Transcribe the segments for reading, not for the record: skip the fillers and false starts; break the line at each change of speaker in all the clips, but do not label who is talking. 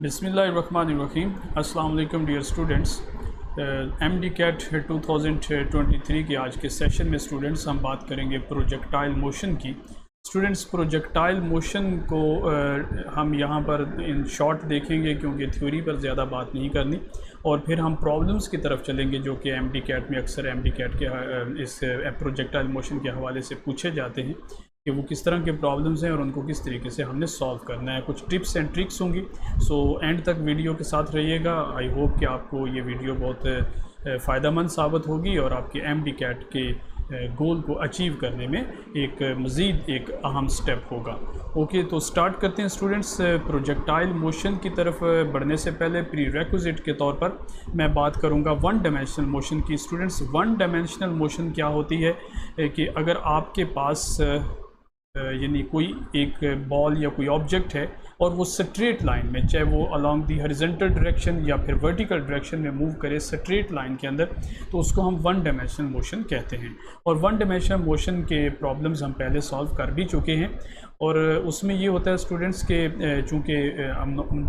बिस्मिल्लाहिर्रहमानिर्रहीम। अस्सलाम वालेकुम डियर स्टूडेंट्स। एमडी कैट 2023 के आज के सेशन में स्टूडेंट्स हम बात करेंगे प्रोजेक्टाइल मोशन की। स्टूडेंट्स प्रोजेक्टाइल मोशन को हम यहाँ पर इन शॉर्ट देखेंगे क्योंकि थ्योरी पर ज़्यादा बात नहीं करनी, और फिर हम प्रॉब्लम्स की तरफ चलेंगे जो कि एमडी कैट में अक्सर एमडी कैट के इस प्रोजेक्टाइल मोशन के हवाले से पूछे जाते हैं कि वो किस तरह के प्रॉब्लम्स हैं और उनको किस तरीके से हमने सॉल्व करना है। कुछ टिप्स एंड ट्रिक्स होंगी, सो एंड तक वीडियो के साथ रहिएगा। आई होप कि आपको ये वीडियो बहुत फ़ायदेमंद साबित होगी और आपके एमडी कैट के गोल को अचीव करने में एक मज़ीद एक अहम स्टेप होगा। ओके, तो स्टार्ट करते हैं स्टूडेंट्स। प्रोजेक्टाइल मोशन की तरफ बढ़ने से पहले प्रीरेक्विजिट के तौर पर मैं बात करूंगा वन डायमेंशनल मोशन की। स्टूडेंट्स, वन डायमेंशनल मोशन क्या होती है कि अगर आपके पास यानी कोई एक बॉल या कोई ऑब्जेक्ट है और वो स्ट्रेट लाइन में, चाहे वो अलोंग दी हॉरिजॉन्टल डायरेक्शन या फिर वर्टिकल डायरेक्शन में मूव करे स्ट्रेट लाइन के अंदर, तो उसको हम वन डायमेंशनल मोशन कहते हैं। और वन डायमेंशनल मोशन के प्रॉब्लम्स हम पहले सॉल्व कर भी चुके हैं, और उसमें ये होता है स्टूडेंट्स के चूँकि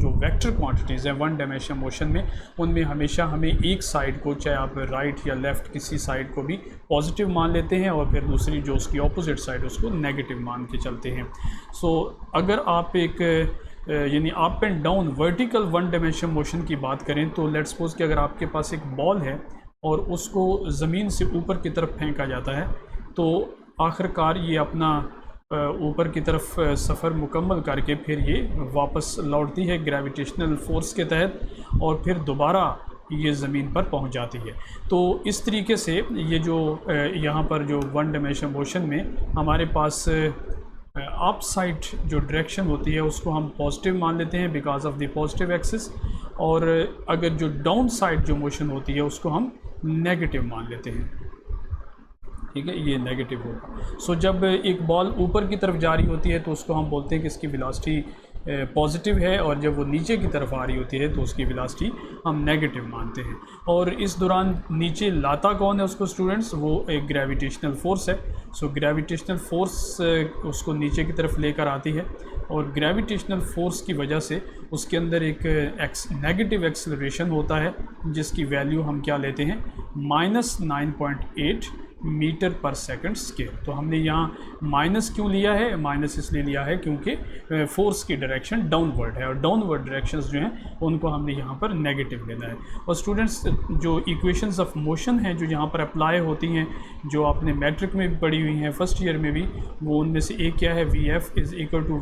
जो वेक्टर क्वांटिटीज़ हैं वन डायमेंशनल मोशन में, उनमें हमेशा हमें एक साइड को, चाहे आप राइट या लेफ़्ट किसी साइड को भी पॉजिटिव मान लेते हैं और फिर दूसरी जो उसकी ऑपोजिट साइड उसको नेगेटिव मान के चलते हैं। सो अगर आप एक यानी up and down vertical one dimensional motion की बात करें तो लेट्स सपोज कि अगर आपके पास एक बॉल है और उसको ज़मीन से ऊपर की तरफ फेंका जाता है, तो आखिरकार ये अपना ऊपर की तरफ सफ़र मुकम्मल करके फिर ये वापस लौटती है ग्रेविटेशनल फोर्स के तहत और फिर दोबारा ये ज़मीन पर पहुंच जाती है। तो इस तरीके से ये जो यहाँ पर जो वन डायमेंशनल मोशन में हमारे पास अप साइड जो डायरेक्शन होती है उसको हम पॉजिटिव मान लेते हैं because of the positive axis, और अगर जो डाउन साइड जो मोशन होती है उसको हम नेगेटिव मान लेते हैं। ठीक है, ये नेगेटिव होगा। सो जब एक बॉल ऊपर की तरफ जा रही होती है तो उसको हम बोलते हैं कि इसकी वेलोसिटी पॉजिटिव है, और जब वो नीचे की तरफ आ रही होती है तो उसकी वेलोसिटी हम नेगेटिव मानते हैं। और इस दौरान नीचे लाता कौन है उसको स्टूडेंट्स, वो एक ग्रेविटेशनल फोर्स है। सो ग्रेविटेशनल फोर्स उसको नीचे की तरफ लेकर आती है, और ग्रेविटेशनल फोर्स की वजह से उसके अंदर एक नेगेटिव एक्सेलरेशन होता है जिसकी वैल्यू हम क्या लेते हैं, -9.8 मीटर पर सेकंड स्क्वायर। तो हमने यहाँ माइनस क्यों लिया है, माइनस इसलिए लिया है क्योंकि फोर्स की डायरेक्शन डाउनवर्ड है, और डाउनवर्ड डायरेक्शंस जो हैं उनको हमने यहाँ पर नेगेटिव लेना है। और स्टूडेंट्स, जो इक्वेशंस ऑफ मोशन हैं जो यहाँ पर अप्लाई होती हैं, जो आपने मैट्रिक में भी पढ़ी हुई हैं फर्स्ट ईयर में भी, वो उनमें से एक क्या है, VF =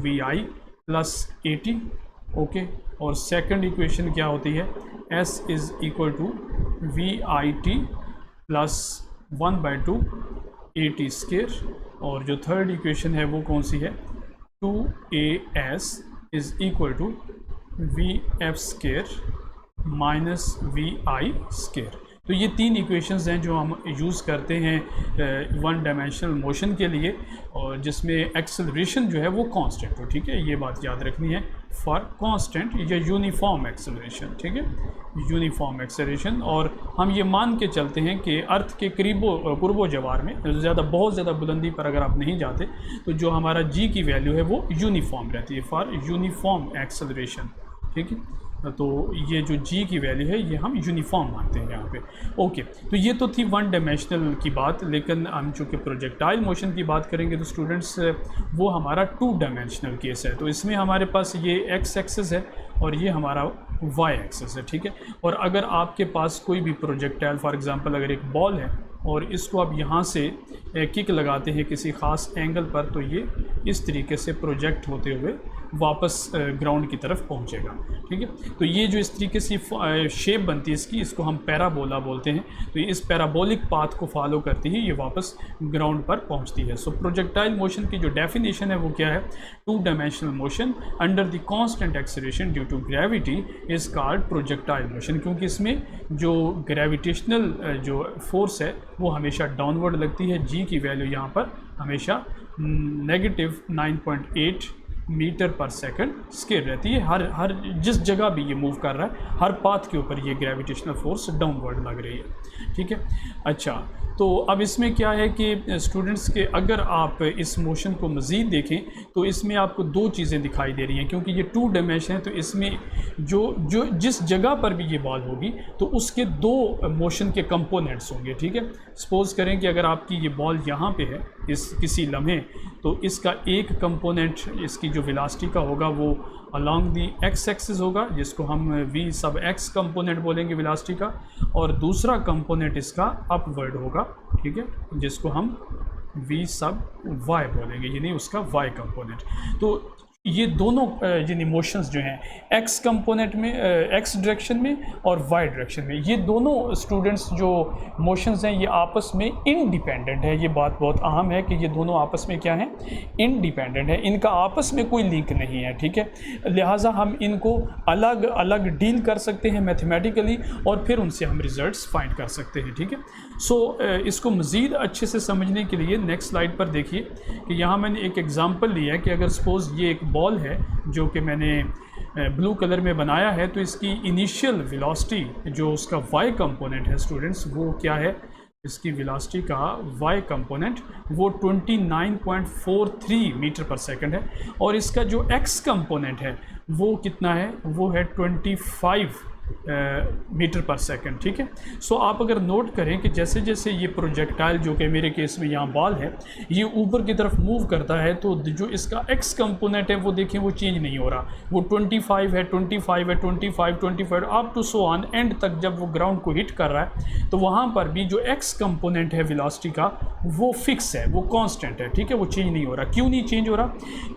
VI + AT। ओके, और सेकंड इक्वेशन क्या होती है, S = VIT + 1/2 AT स्क्वायर, और जो थर्ड इक्वेशन है वो कौन सी है, 2AS = VF² - VI स्क्वायर। तो ये तीन इक्वेशंस हैं जो हम यूज़ करते हैं वन डायमेंशनल मोशन के लिए, और जिसमें एक्सेलरेशन जो है वो कांस्टेंट हो। ठीक है, ये बात याद रखनी है, फॉर कांस्टेंट या यूनिफॉर्म एक्सेलरेशन। ठीक है, यूनिफॉर्म एक्सेलरेशन। और हम ये मान के चलते हैं कि अर्थ के पूर्वो जवार में बहुत ज़्यादा बुलंदी पर अगर आप नहीं जाते तो जो हमारा जी की वैल्यू है वो यूनिफॉर्म रहती है, फॉर यूनिफॉर्म एक्सेलरेशन। ठीक है, तो ये जो जी की वैल्यू है ये हम यूनिफॉर्म मानते हैं यहाँ पे। ओके, तो ये तो थी वन डायमेंशनल की बात, लेकिन हम चूँकि प्रोजेक्टाइल मोशन की बात करेंगे तो स्टूडेंट्स वो हमारा टू डायमेंशनल केस है। तो इसमें हमारे पास ये एक्स एक्सिस है और ये हमारा वाई एक्सिस है। ठीक है, और अगर आपके पास कोई भी प्रोजेक्टाइल, फॉर एग्जांपल अगर एक बॉल है और इसको आप यहाँ से किक लगाते हैं किसी ख़ास एंगल पर, तो ये इस तरीके से प्रोजेक्ट होते हुए वापस ग्राउंड की तरफ पहुँचेगा। ठीक है, तो ये जो इस तरीके से शेप बनती है इसकी, इसको हम पैराबोला बोलते हैं। तो इस पैराबोलिक पाथ को फॉलो करती ही ये वापस ग्राउंड पर पहुँचती है। सो प्रोजेक्टाइल मोशन की जो डेफिनेशन है वो क्या है, two dimensional motion under the constant acceleration due to gravity is called projectile motion, क्योंकि इसमें जो ग्रेविटेशनल जो फोर्स है वो हमेशा डाउनवर्ड लगती है। जी की वैल्यू यहाँ पर हमेशा -9.8 मीटर पर सेकंड स्क्वायर रहती है। हर जिस जगह भी ये मूव कर रहा है, हर पाथ के ऊपर ये ग्रेविटेशनल फोर्स डाउनवर्ड लग रही है। ठीक है, अच्छा, तो अब इसमें क्या है कि स्टूडेंट्स के अगर आप इस मोशन को मज़ीद देखें तो इसमें आपको दो चीज़ें दिखाई दे रही हैं, क्योंकि ये 2 डायमेंशन है। तो इसमें जो जिस जगह पर भी ये बॉल होगी तो उसके 2 मोशन के कंपोनेंट्स होंगे, ठीक है। सपोज़ करें कि अगर आपकी ये बॉल यहाँ पे है इस किसी लम्हे, तो इसका एक कंपोनेंट इसकी जो वेलोसिटी का होगा वो अलॉन्ग दी एक्स एक्सिस होगा, जिसको हम v सब x कंपोनेंट बोलेंगे वेलोसिटी का, और दूसरा कंपोनेंट इसका अपवर्ड होगा, ठीक है, जिसको हम v सब y बोलेंगे, यानी उसका y कंपोनेंट। तो ये दोनों यानी मोशंस जो हैं x कंपोनेंट में x डायरेक्शन में और y डायरेक्शन में, ये दोनों स्टूडेंट्स जो मोशंस हैं ये आपस में इंडिपेंडेंट है। ये बात बहुत अहम है कि ये दोनों आपस में क्या हैं, इंडिपेंडेंट है, इनका आपस में कोई लिंक नहीं है, ठीक है। लिहाजा हम इनको अलग अलग डील कर सकते हैं मैथमेटिकली और फिर उनसे हम रिजल्ट्स फाइंड कर सकते हैं, ठीक है। सो इसको मज़ीद अच्छे से समझने के लिए नेक्स्ट स्लाइड पर देखिए कि यहाँ मैंने एक एग्ज़ाम्पल लिया है कि अगर सपोज़ ये एक बॉल है जो कि मैंने ब्लू कलर में बनाया है, तो इसकी इनिशियल वेलोसिटी जो उसका y कंपोनेंट है स्टूडेंट्स, वो क्या है, इसकी वेलोसिटी का y कंपोनेंट वो 29.43 मीटर पर सेकंड है, और इसका जो x कंपोनेंट है वो कितना है, वो है 25 मीटर पर सेकंड, ठीक है। सो आप अगर नोट करें कि जैसे जैसे ये प्रोजेक्टाइल जो कि मेरे केस में यहाँ बॉल है ये ऊपर की तरफ मूव करता है, तो जो इसका x कंपोनेंट है वो देखें वो चेंज नहीं हो रहा, वो 25 है, 25 है, 25 up to so on end तक। जब वो ग्राउंड को हिट कर रहा है तो वहाँ पर भी जो x कंपोनेंट है वेलोसिटी का वो फिक्स है, वो कांस्टेंट है, ठीक है, वो चेंज नहीं हो रहा। क्यों नहीं चेंज हो रहा,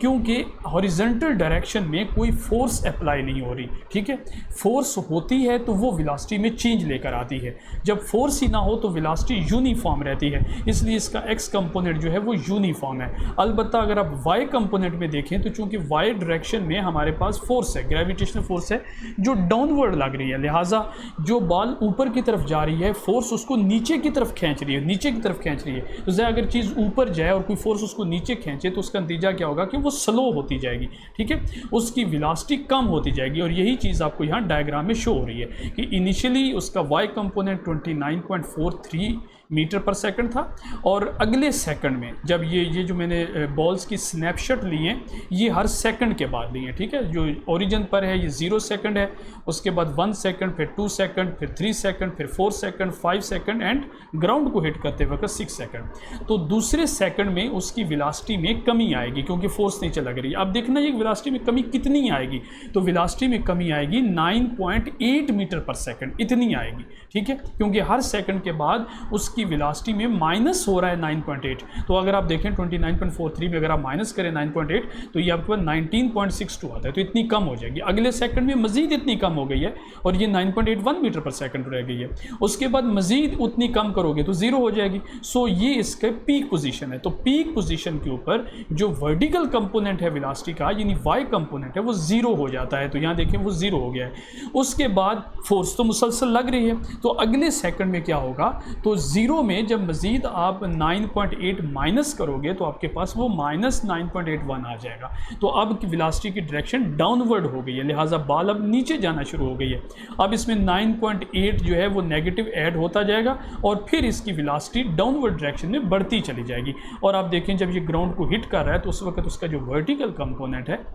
क्योंकि हॉरिजॉन्टल डायरेक्शन में कोई फोर्स अप्लाई नहीं हो रही, ठीक है। फोर्स होती है तो वो वेलोसिटी में चेंज लेकर आती है, जब फोर्स ही ना हो तो वेलोसिटी यूनिफॉर्म रहती है, इसलिए इसका x कंपोनेंट जो है वो यूनिफॉर्म है। अलबत्ता अगर आप y कंपोनेंट में देखें तो चूंकि y डायरेक्शन में हमारे पास फोर्स है, ग्रेविटेशनल फोर्स है जो डाउनवर्ड लग रही है, लिहाजा जो बॉल ऊपर की तरफ जा रही है फोर्स उसको नीचे की तरफ खींच रही है, नीचे की तरफ खींच रही है। तो अगर चीज़ ऊपर जाए और कोई फोर्स उसको नीचे खींचे तो उसका नतीजा क्या होगा कि वो स्लो होती जाएगी, ठीक है, उसकी वेलोसिटी कम होती जाएगी। और यही चीज़ आपको यहाँ डायग्राम में शो हो रही है कि इनिशियली उसका y कंपोनेंट 29.43 मीटर पर सेकंड था, और अगले सेकंड में जब ये जो मैंने बॉल्स की स्नैपशॉट ली हैं ये हर सेकंड के बाद ली हैं, ठीक है। जो ओरिजिन पर है ये 0 सेकंड है, उसके बाद 1 सेकंड, फिर 2 सेकंड, फिर 3 सेकंड, फिर 4 सेकंड, 5 सेकंड एंड ग्राउंड को हिट करते वक्त 6 सेकंड। तो दूसरे सेकंड में उसकी वेलोसिटी में कमी आएगी क्योंकि फोर्स नीचे लग रही है। अब देखना ये वेलोसिटी में कमी कितनी आएगी, तो वेलोसिटी में कमी आएगी 9.8 मीटर पर सेकंड, इतनी आएगी, ठीक है, क्योंकि हर सेकंड के बाद उसकी वेलोसिटी में माइनस हो रहा है 9.8। तो अगर आप देखें 29.43 में अगर आप माइनस करें 9.8 तो ये आपके पास 19.62 आता है, तो इतनी कम हो जाएगी। अगले सेकंड में मजीद इतनी कम हो गई है और ये 9.81 मीटर पर सेकंड रह गई है। उसके बाद मजीद उतनी कम करोगे तो 0 हो जाएगी। सो ये इसके पीक पोजीशन है। तो पीक पोजीशन के ऊपर जो वर्टिकल कंपोनेंट है वेलोसिटी का यानी y कंपोनेंट है वो 0 हो जाता है। तो यहाँ देखें वो 0 हो गया है। उसके बाद फोर्स तो मुसलसल लग रही है, तो अगले सेकंड में क्या होगा, तो 0 में जब मजीद आप 9.8 माइनस करोगे तो आपके पास वो -9.81 आ जाएगा। तो अब वेलोसिटी की डायरेक्शन डाउनवर्ड हो गई है, लिहाजा बॉल अब नीचे जाना शुरू हो गई है। अब इसमें 9.8 जो है वो नेगेटिव ऐड होता जाएगा और फिर इसकी वेलोसिटी डाउनवर्ड डायरेक्शन में बढ़ती चली जाएगी। और आप देखें जब ये ग्राउंड को हिट कर रहा है तो उस वक्त उसका जो वर्टिकल कंपोनेंट है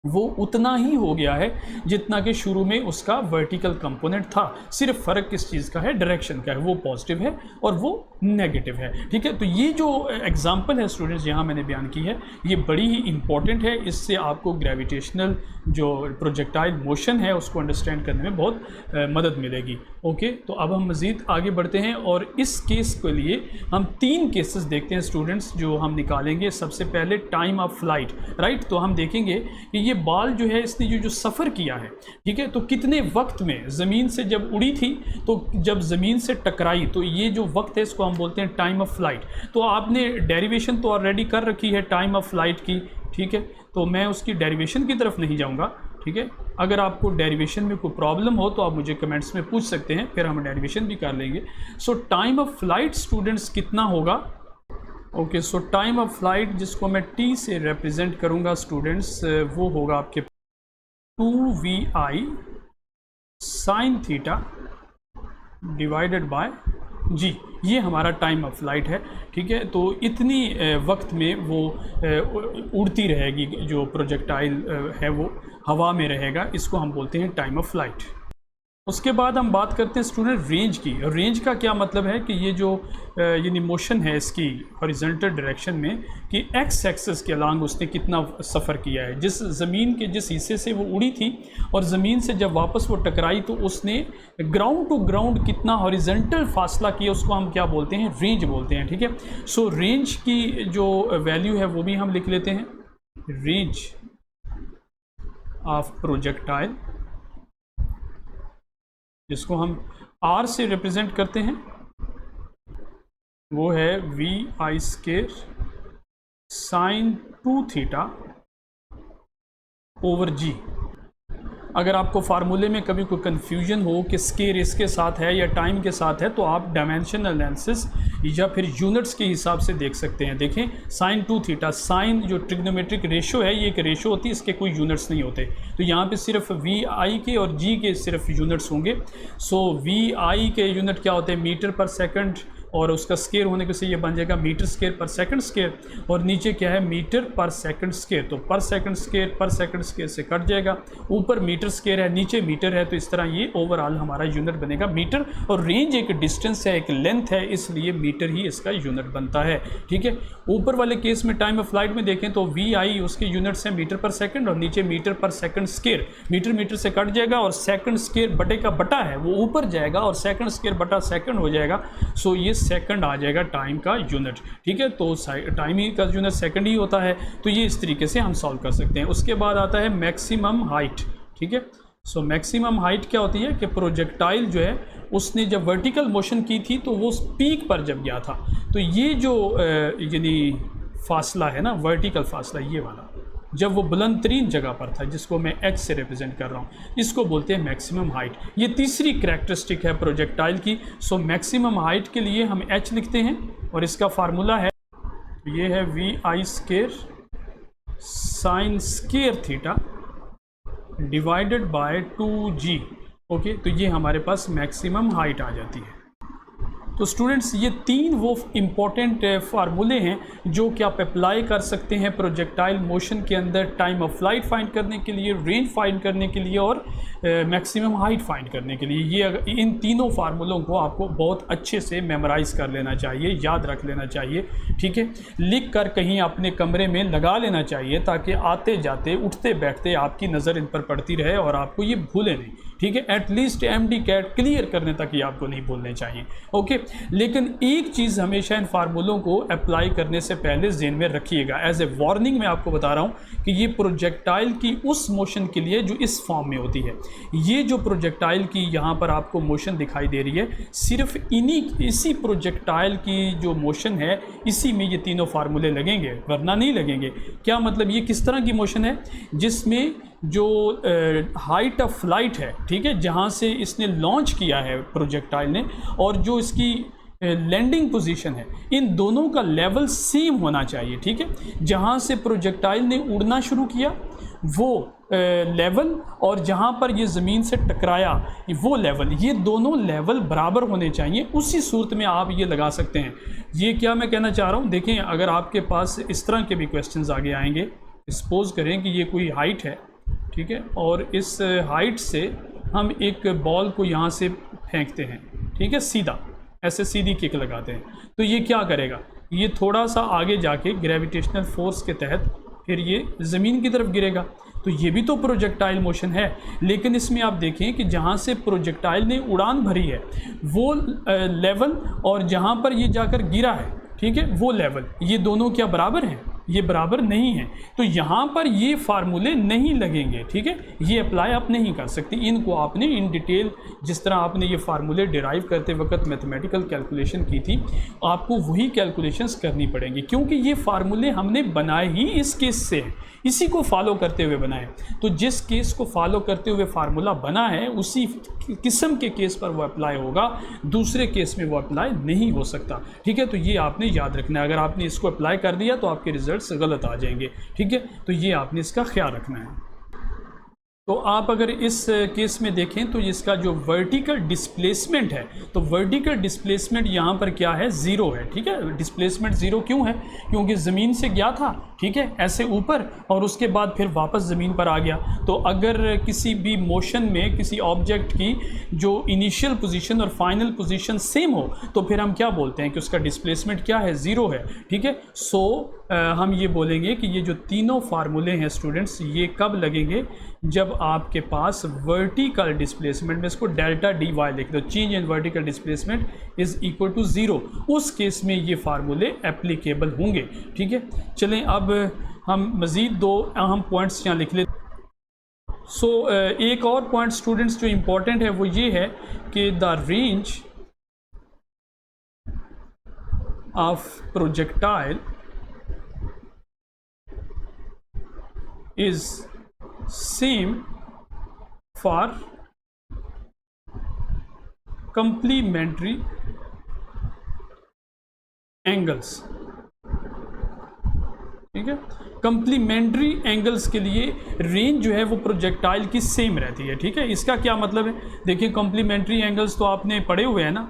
वो उतना ही हो गया है जितना कि शुरू में उसका वर्टिकल कंपोनेंट था। सिर्फ फ़र्क किस चीज़ का है, डायरेक्शन का है, वो पॉजिटिव है और वो नेगेटिव है, ठीक है। तो ये जो एग्जांपल है स्टूडेंट्स यहाँ मैंने बयान की है ये बड़ी ही इंपॉर्टेंट है। इससे आपको ग्रेविटेशनल जो प्रोजेक्टाइल मोशन है उसको अंडरस्टैंड करने में बहुत मदद मिलेगी। ओके, तो अब हम मज़ीद आगे बढ़ते हैं और इस केस के लिए हम 3 केसेस देखते हैं स्टूडेंट्स जो हम निकालेंगे। सबसे पहले टाइम ऑफ फ्लाइट, राइट। तो हम देखेंगे कि ये बॉल जो है इसने जो सफ़र किया है, ठीक है, तो कितने वक्त में ज़मीन से जब उड़ी थी तो जब ज़मीन से टकराई, तो ये जो वक्त है इसको हम बोलते हैं टाइम ऑफ फ्लाइट। तो आपने डेरिवेशन तो ऑलरेडी कर रखी है टाइम ऑफ फ्लाइट की, ठीक है, तो मैं उसकी डेरिवेशन की तरफ नहीं जाऊंगा, ठीक है। अगर आपको डेरिवेशन में कोई प्रॉब्लम हो तो आप मुझे कमेंट्स में पूछ सकते हैं, फिर हम डेरिवेशन भी कर लेंगे। सो टाइम ऑफ फ्लाइट स्टूडेंट्स कितना होगा। Okay, so time of flight जिसको मैं t से रिप्रेजेंट करूंगा स्टूडेंट्स वो होगा आपके 2vi sin theta divided by G, ये हमारा टाइम ऑफ फ्लाइट है, ठीक है। तो इतनी वक्त में वो उड़ती रहेगी, जो प्रोजेक्टाइल है वो हवा में रहेगा, इसको हम बोलते हैं टाइम ऑफ फ्लाइट। उसके बाद हम बात करते हैं स्टूडेंट रेंज की। रेंज का क्या मतलब है कि ये जो यानी मोशन है इसकी हॉरिजॉन्टल डायरेक्शन में, कि एक्स एक्सिस के अलॉन्ग उसने कितना सफ़र किया है, जिस ज़मीन के जिस हिस्से से वो उड़ी थी और ज़मीन से जब वापस वो टकराई तो उसने ग्राउंड टू ग्राउंड कितना हॉरिजॉन्टल फासला किया, उसको हम क्या बोलते हैं, रेंज बोलते हैं, ठीक है। सो रेंज की जो वैल्यू है वो भी हम लिख लेते हैं, रेंज ऑफ प्रोजेक्टाइल, जिसको हम R से रिप्रेजेंट करते हैं, वो है VI² sin 2θ ओवर G। अगर आपको फार्मूले में कभी कोई कन्फ्यूजन हो कि स्केयर इसके साथ है या टाइम के साथ है, तो आप डायमेंशनल एनालिसिस या फिर यूनिट्स के हिसाब से देख सकते हैं। देखें sin 2θ, साइन जो ट्रिग्नोमेट्रिक रेशो है, ये एक रेशो होती है, इसके कोई यूनिट्स नहीं होते, तो यहाँ पे सिर्फ VI के और G के सिर्फ यूनिट्स होंगे। सो VI के यूनिट क्या होते हैं, मीटर पर सेकंड, और उसका स्केयर होने के से ये बन जाएगा मीटर स्केयर पर सेकंड स्केयर, और नीचे क्या है, मीटर पर सेकंड स्केयर, तो पर सेकंड स्केयर से कट जाएगा, ऊपर मीटर स्केयर है, नीचे मीटर है, तो इस तरह ये ओवरऑल हमारा यूनिट बनेगा मीटर। और रेंज एक डिस्टेंस है, एक लेंथ है, इसलिए मीटर ही इसका यूनिट बनता है, ठीक है। ऊपर वाले केस में टाइम ऑफ फ्लाइट में देखें तो VI उसके यूनिट्स हैं मीटर पर सेकंड, और नीचे मीटर पर सेकंड स्केयर, मीटर से कट जाएगा और सेकंड स्केयर बटे का बटा है वो ऊपर जाएगा और सेकंड स्केयर बटा सेकंड हो जाएगा। सो ये सेकंड आ जाएगा टाइम का यूनिट, ठीक है। तो टाइम ही का यूनिट सेकंड ही होता है, तो ये इस तरीके से हम सॉल्व कर सकते हैं। उसके बाद आता है मैक्सिमम हाइट, ठीक है। सो मैक्सिमम हाइट क्या होती है कि प्रोजेक्टाइल जो है उसने जब वर्टिकल मोशन की थी तो वो पीक पर जब गया था, तो ये जो यानी फासला है ना, वर्टिकल फासला ये वाला, जब वो बुलंद तरीन जगह पर था, जिसको मैं H से रिप्रेजेंट कर रहा हूँ, इसको बोलते हैं मैक्सिमम हाइट। ये तीसरी करैक्टरिस्टिक है प्रोजेक्टाइल की। सो मैक्सिमम हाइट के लिए हम H लिखते हैं, और इसका फार्मूला है, ये है VI² sin square theta divided by 2G। Okay, तो ये हमारे पास मैक्सिमम हाइट आ जाती है। तो स्टूडेंट्स, ये तीन वो इम्पॉर्टेंट फार्मूले हैं जो कि आप अप्लाई कर सकते हैं प्रोजेक्टाइल मोशन के अंदर, टाइम ऑफ फ्लाइट फाइंड करने के लिए, रेंज फाइंड करने के लिए, और मैक्सिमम हाइट फाइंड करने के लिए। ये इन तीनों फार्मूलों को आपको बहुत अच्छे से मेमोराइज़ कर लेना चाहिए, याद रख लेना चाहिए, ठीक है। लिख कर कहीं अपने कमरे में लगा लेना चाहिए, ताकि आते जाते उठते बैठते आपकी नज़र इन पर पड़ती रहे और आपको ये भूले नहीं, ठीक है। एटलीस्ट MD-CAT क्लियर करने तक ही आपको नहीं भूलने चाहिए, ओके। लेकिन एक चीज़ हमेशा इन फार्मूलों को अप्लाई करने से पहले ज़हन में रखिएगा, एज ए वार्निंग मैं आपको बता रहा हूँ कि ये प्रोजेक्टाइल की उस मोशन के लिए जो इस फॉर्म में होती है। ये जो प्रोजेक्टाइल की यहाँ पर आपको मोशन दिखाई दे रही है, सिर्फ इसी प्रोजेक्टाइल की जो मोशन है, इसी में ये तीनों फार्मूले लगेंगे, वरना नहीं लगेंगे। क्या मतलब, ये किस तरह की मोशन है, जिसमें जो हाइट ऑफ फ्लाइट है, ठीक है, जहाँ से इसने लॉन्च किया है प्रोजेक्टाइल ने, और जो इसकी लैंडिंग पोजीशन है, इन दोनों का लेवल सेम होना चाहिए, ठीक है। जहाँ से प्रोजेक्टाइल ने उड़ना शुरू किया वो लेवल, और जहाँ पर ये ज़मीन से टकराया वो लेवल, ये दोनों लेवल बराबर होने चाहिए। उसी सूरत में आप ये लगा सकते हैं। ये क्या मैं कहना चाह रहा हूँ, देखें, अगर आपके पास इस तरह के भी क्वेश्चंस आगे आएंगे, सपोज करें कि ये कोई हाइट है, ठीक है, और इस हाइट से हम एक बॉल को यहाँ से फेंकते हैं, ठीक है, सीधा ऐसे सीधी किक लगाते हैं, तो ये क्या करेगा, ये थोड़ा सा आगे जाके ग्रेविटेशनल फोर्स के तहत फिर ये ज़मीन की तरफ गिरेगा। तो ये भी तो प्रोजेक्टाइल मोशन है, लेकिन इसमें आप देखें कि जहाँ से प्रोजेक्टाइल ने उड़ान भरी है वो लेवल, और जहाँ पर ये जाकर गिरा है, ठीक है, वो लेवल, ये दोनों क्या बराबर हैं? ये बराबर नहीं है। तो यहाँ पर ये फार्मूले नहीं लगेंगे, ठीक है, ये अप्लाई आप नहीं कर सकते। इनको आपने इन डिटेल, जिस तरह आपने ये फार्मूले डिराइव करते वक्त मैथमेटिकल कैलकुलेशन की थी, आपको वही कैलकुलेशंस करनी पड़ेंगी, क्योंकि ये फार्मूले हमने बनाए ही इस केस से हैं, इसी को फॉलो करते हुए बनाए। तो जिस केस को फॉलो करते हुए फार्मूला बना है, उसी किस्म के केस पर वो अप्लाई होगा, दूसरे केस में वो अप्लाई नहीं हो सकता, ठीक है। तो ये आपने याद रखना है। अगर आपने इसको अप्लाई कर दिया तो आपके रिजल्ट्स गलत आ जाएंगे, ठीक है। तो ये आपने इसका ख्याल रखना है। तो आप अगर इस केस में देखें तो इसका जो वर्टिकल डिस्प्लेसमेंट है, तो वर्टिकल डिस्प्लेसमेंट यहाँ पर क्या है, ज़ीरो है। ठीक है, डिस्प्लेसमेंट ज़ीरो क्यों है, क्योंकि ज़मीन से गया था, ठीक है, ऐसे ऊपर, और उसके बाद फिर वापस ज़मीन पर आ गया। तो अगर किसी भी मोशन में किसी ऑब्जेक्ट की जो इनिशियल पोजीशन और फाइनल पोजीशन सेम हो, तो फिर हम क्या बोलते हैं कि उसका डिस्प्लेसमेंट क्या है, ज़ीरो है। ठीक है, सो हम ये बोलेंगे कि ये जो तीनों फार्मूले हैं स्टूडेंट्स, ये कब लगेंगे, जब आपके पास वर्टिकल डिस्प्लेसमेंट में, इसको डेल्टा डी वाई लिख दो, change in vertical displacement is equal to zero, उस केस में ये फार्मूले एप्लीकेबल होंगे। ठीक है, चलें अब हम मज़ीद दो अहम पॉइंट्स यहाँ लिख लेते। एक और पॉइंट स्टूडेंट्स जो इम्पोर्टेंट है वो ये है कि the range of projectile is same for complementary angles। ठीक है, कंप्लीमेंट्री एंगल्स के लिए रेंज जो है वो प्रोजेक्टाइल की सेम रहती है। ठीक है, इसका क्या मतलब है, देखिए कंप्लीमेंट्री एंगल्स तो आपने पढ़े हुए हैं ना,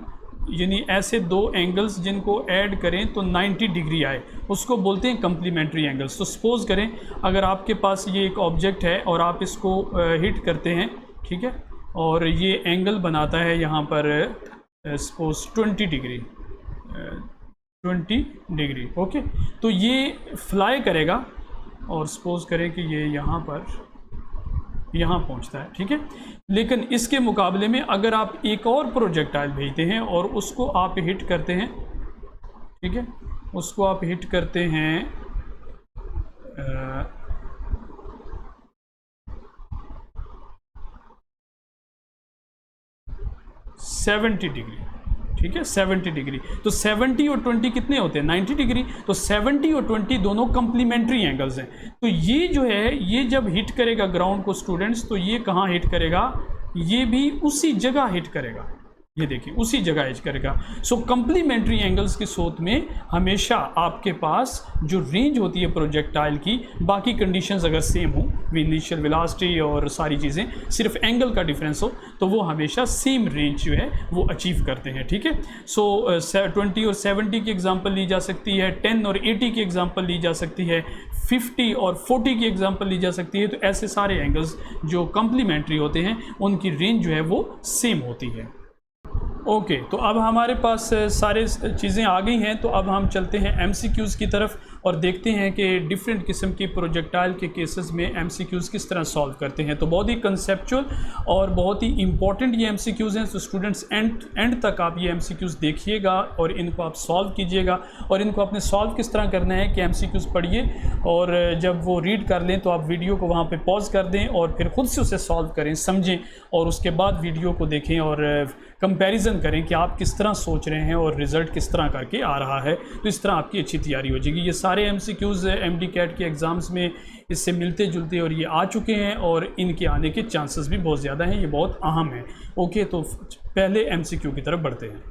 यानी ऐसे दो एंगल्स जिनको ऐड करें तो 90 डिग्री आए, उसको बोलते हैं कम्प्लीमेंट्री एंगल्स। तो सपोज़ करें अगर आपके पास ये एक ऑब्जेक्ट है और आप इसको हिट करते हैं, ठीक है, और ये एंगल बनाता है यहाँ पर सपोज 20 डिग्री, 20 डिग्री, ओके, तो ये फ्लाई करेगा और सपोज़ करें कि ये यहाँ पर यहाँ पहुँचता है। ठीक है, लेकिन इसके मुकाबले में अगर आप एक और प्रोजेक्टाइल भेजते हैं और उसको आप हिट करते हैं, ठीक है, उसको आप हिट करते हैं 70 डिग्री, ठीक है, 70 डिग्री, तो 70 और 20 कितने होते हैं, 90 डिग्री। तो 70 और 20 दोनों कंप्लीमेंट्री एंगल्स हैं। तो ये जो है, ये जब हिट करेगा ग्राउंड को स्टूडेंट्स, तो ये कहाँ हिट करेगा, ये भी उसी जगह हिट करेगा, ये देखिए उसी जगह हिट करेगा। सो कंप्लीमेंट्री एंगल्स के सूरत में हमेशा आपके पास जो रेंज होती है प्रोजेक्टाइल की, बाकी कंडीशंस अगर सेम हो, इनिशियल वेलोसिटी और सारी चीज़ें, सिर्फ एंगल का डिफरेंस हो, तो वो हमेशा सेम रेंज जो है वो अचीव करते हैं। ठीक है, सो 20 और 70 की एग्जांपल ली जा सकती है, 10 और 80 की एग्जांपल ली जा सकती है, 50 और 40 की एग्जांपल ली जा सकती है। तो ऐसे सारे एंगल्स जो कंप्लीमेंट्री होते हैं उनकी रेंज जो है वो सेम होती है। ओके, तो अब हमारे पास सारे चीज़ें आ गई हैं, तो अब हम चलते हैं एमसीक्यूज़ की तरफ और देखते हैं कि डिफरेंट किस्म की प्रोजेक्टाइल के केसेस में एमसीक्यूज़ किस तरह सॉल्व करते हैं। तो बहुत ही कंसेप्चुअल और बहुत ही इंपॉर्टेंट ये एमसीक्यूज़ हैं। तो स्टूडेंट्स एंड तक आप ये एमसीक्यूज़ देखिएगा और इनको आप सॉल्व कीजिएगा। और इनको आपने सॉल्व किस तरह करना है कि एमसीक्यूज़ पढ़िए और जब वो रीड कर लें तो आप वीडियो को वहाँ पर पॉज कर दें और फिर ख़ुद से उसे सॉल्व करें, समझें, और उसके बाद वीडियो को देखें और कंपैरिजन करें कि आप किस तरह सोच रहे हैं और रिज़ल्ट किस तरह करके आ रहा है। तो इस तरह आपकी अच्छी तैयारी हो जाएगी। ये सारे एमसीक्यूज़ एमडी कैट के एग्ज़ाम्स में इससे मिलते जुलते और ये आ चुके हैं और इनके आने के चांसेस भी बहुत ज़्यादा हैं, ये बहुत अहम है। ओके, तो पहले एमसीक्यू की तरफ बढ़ते हैं।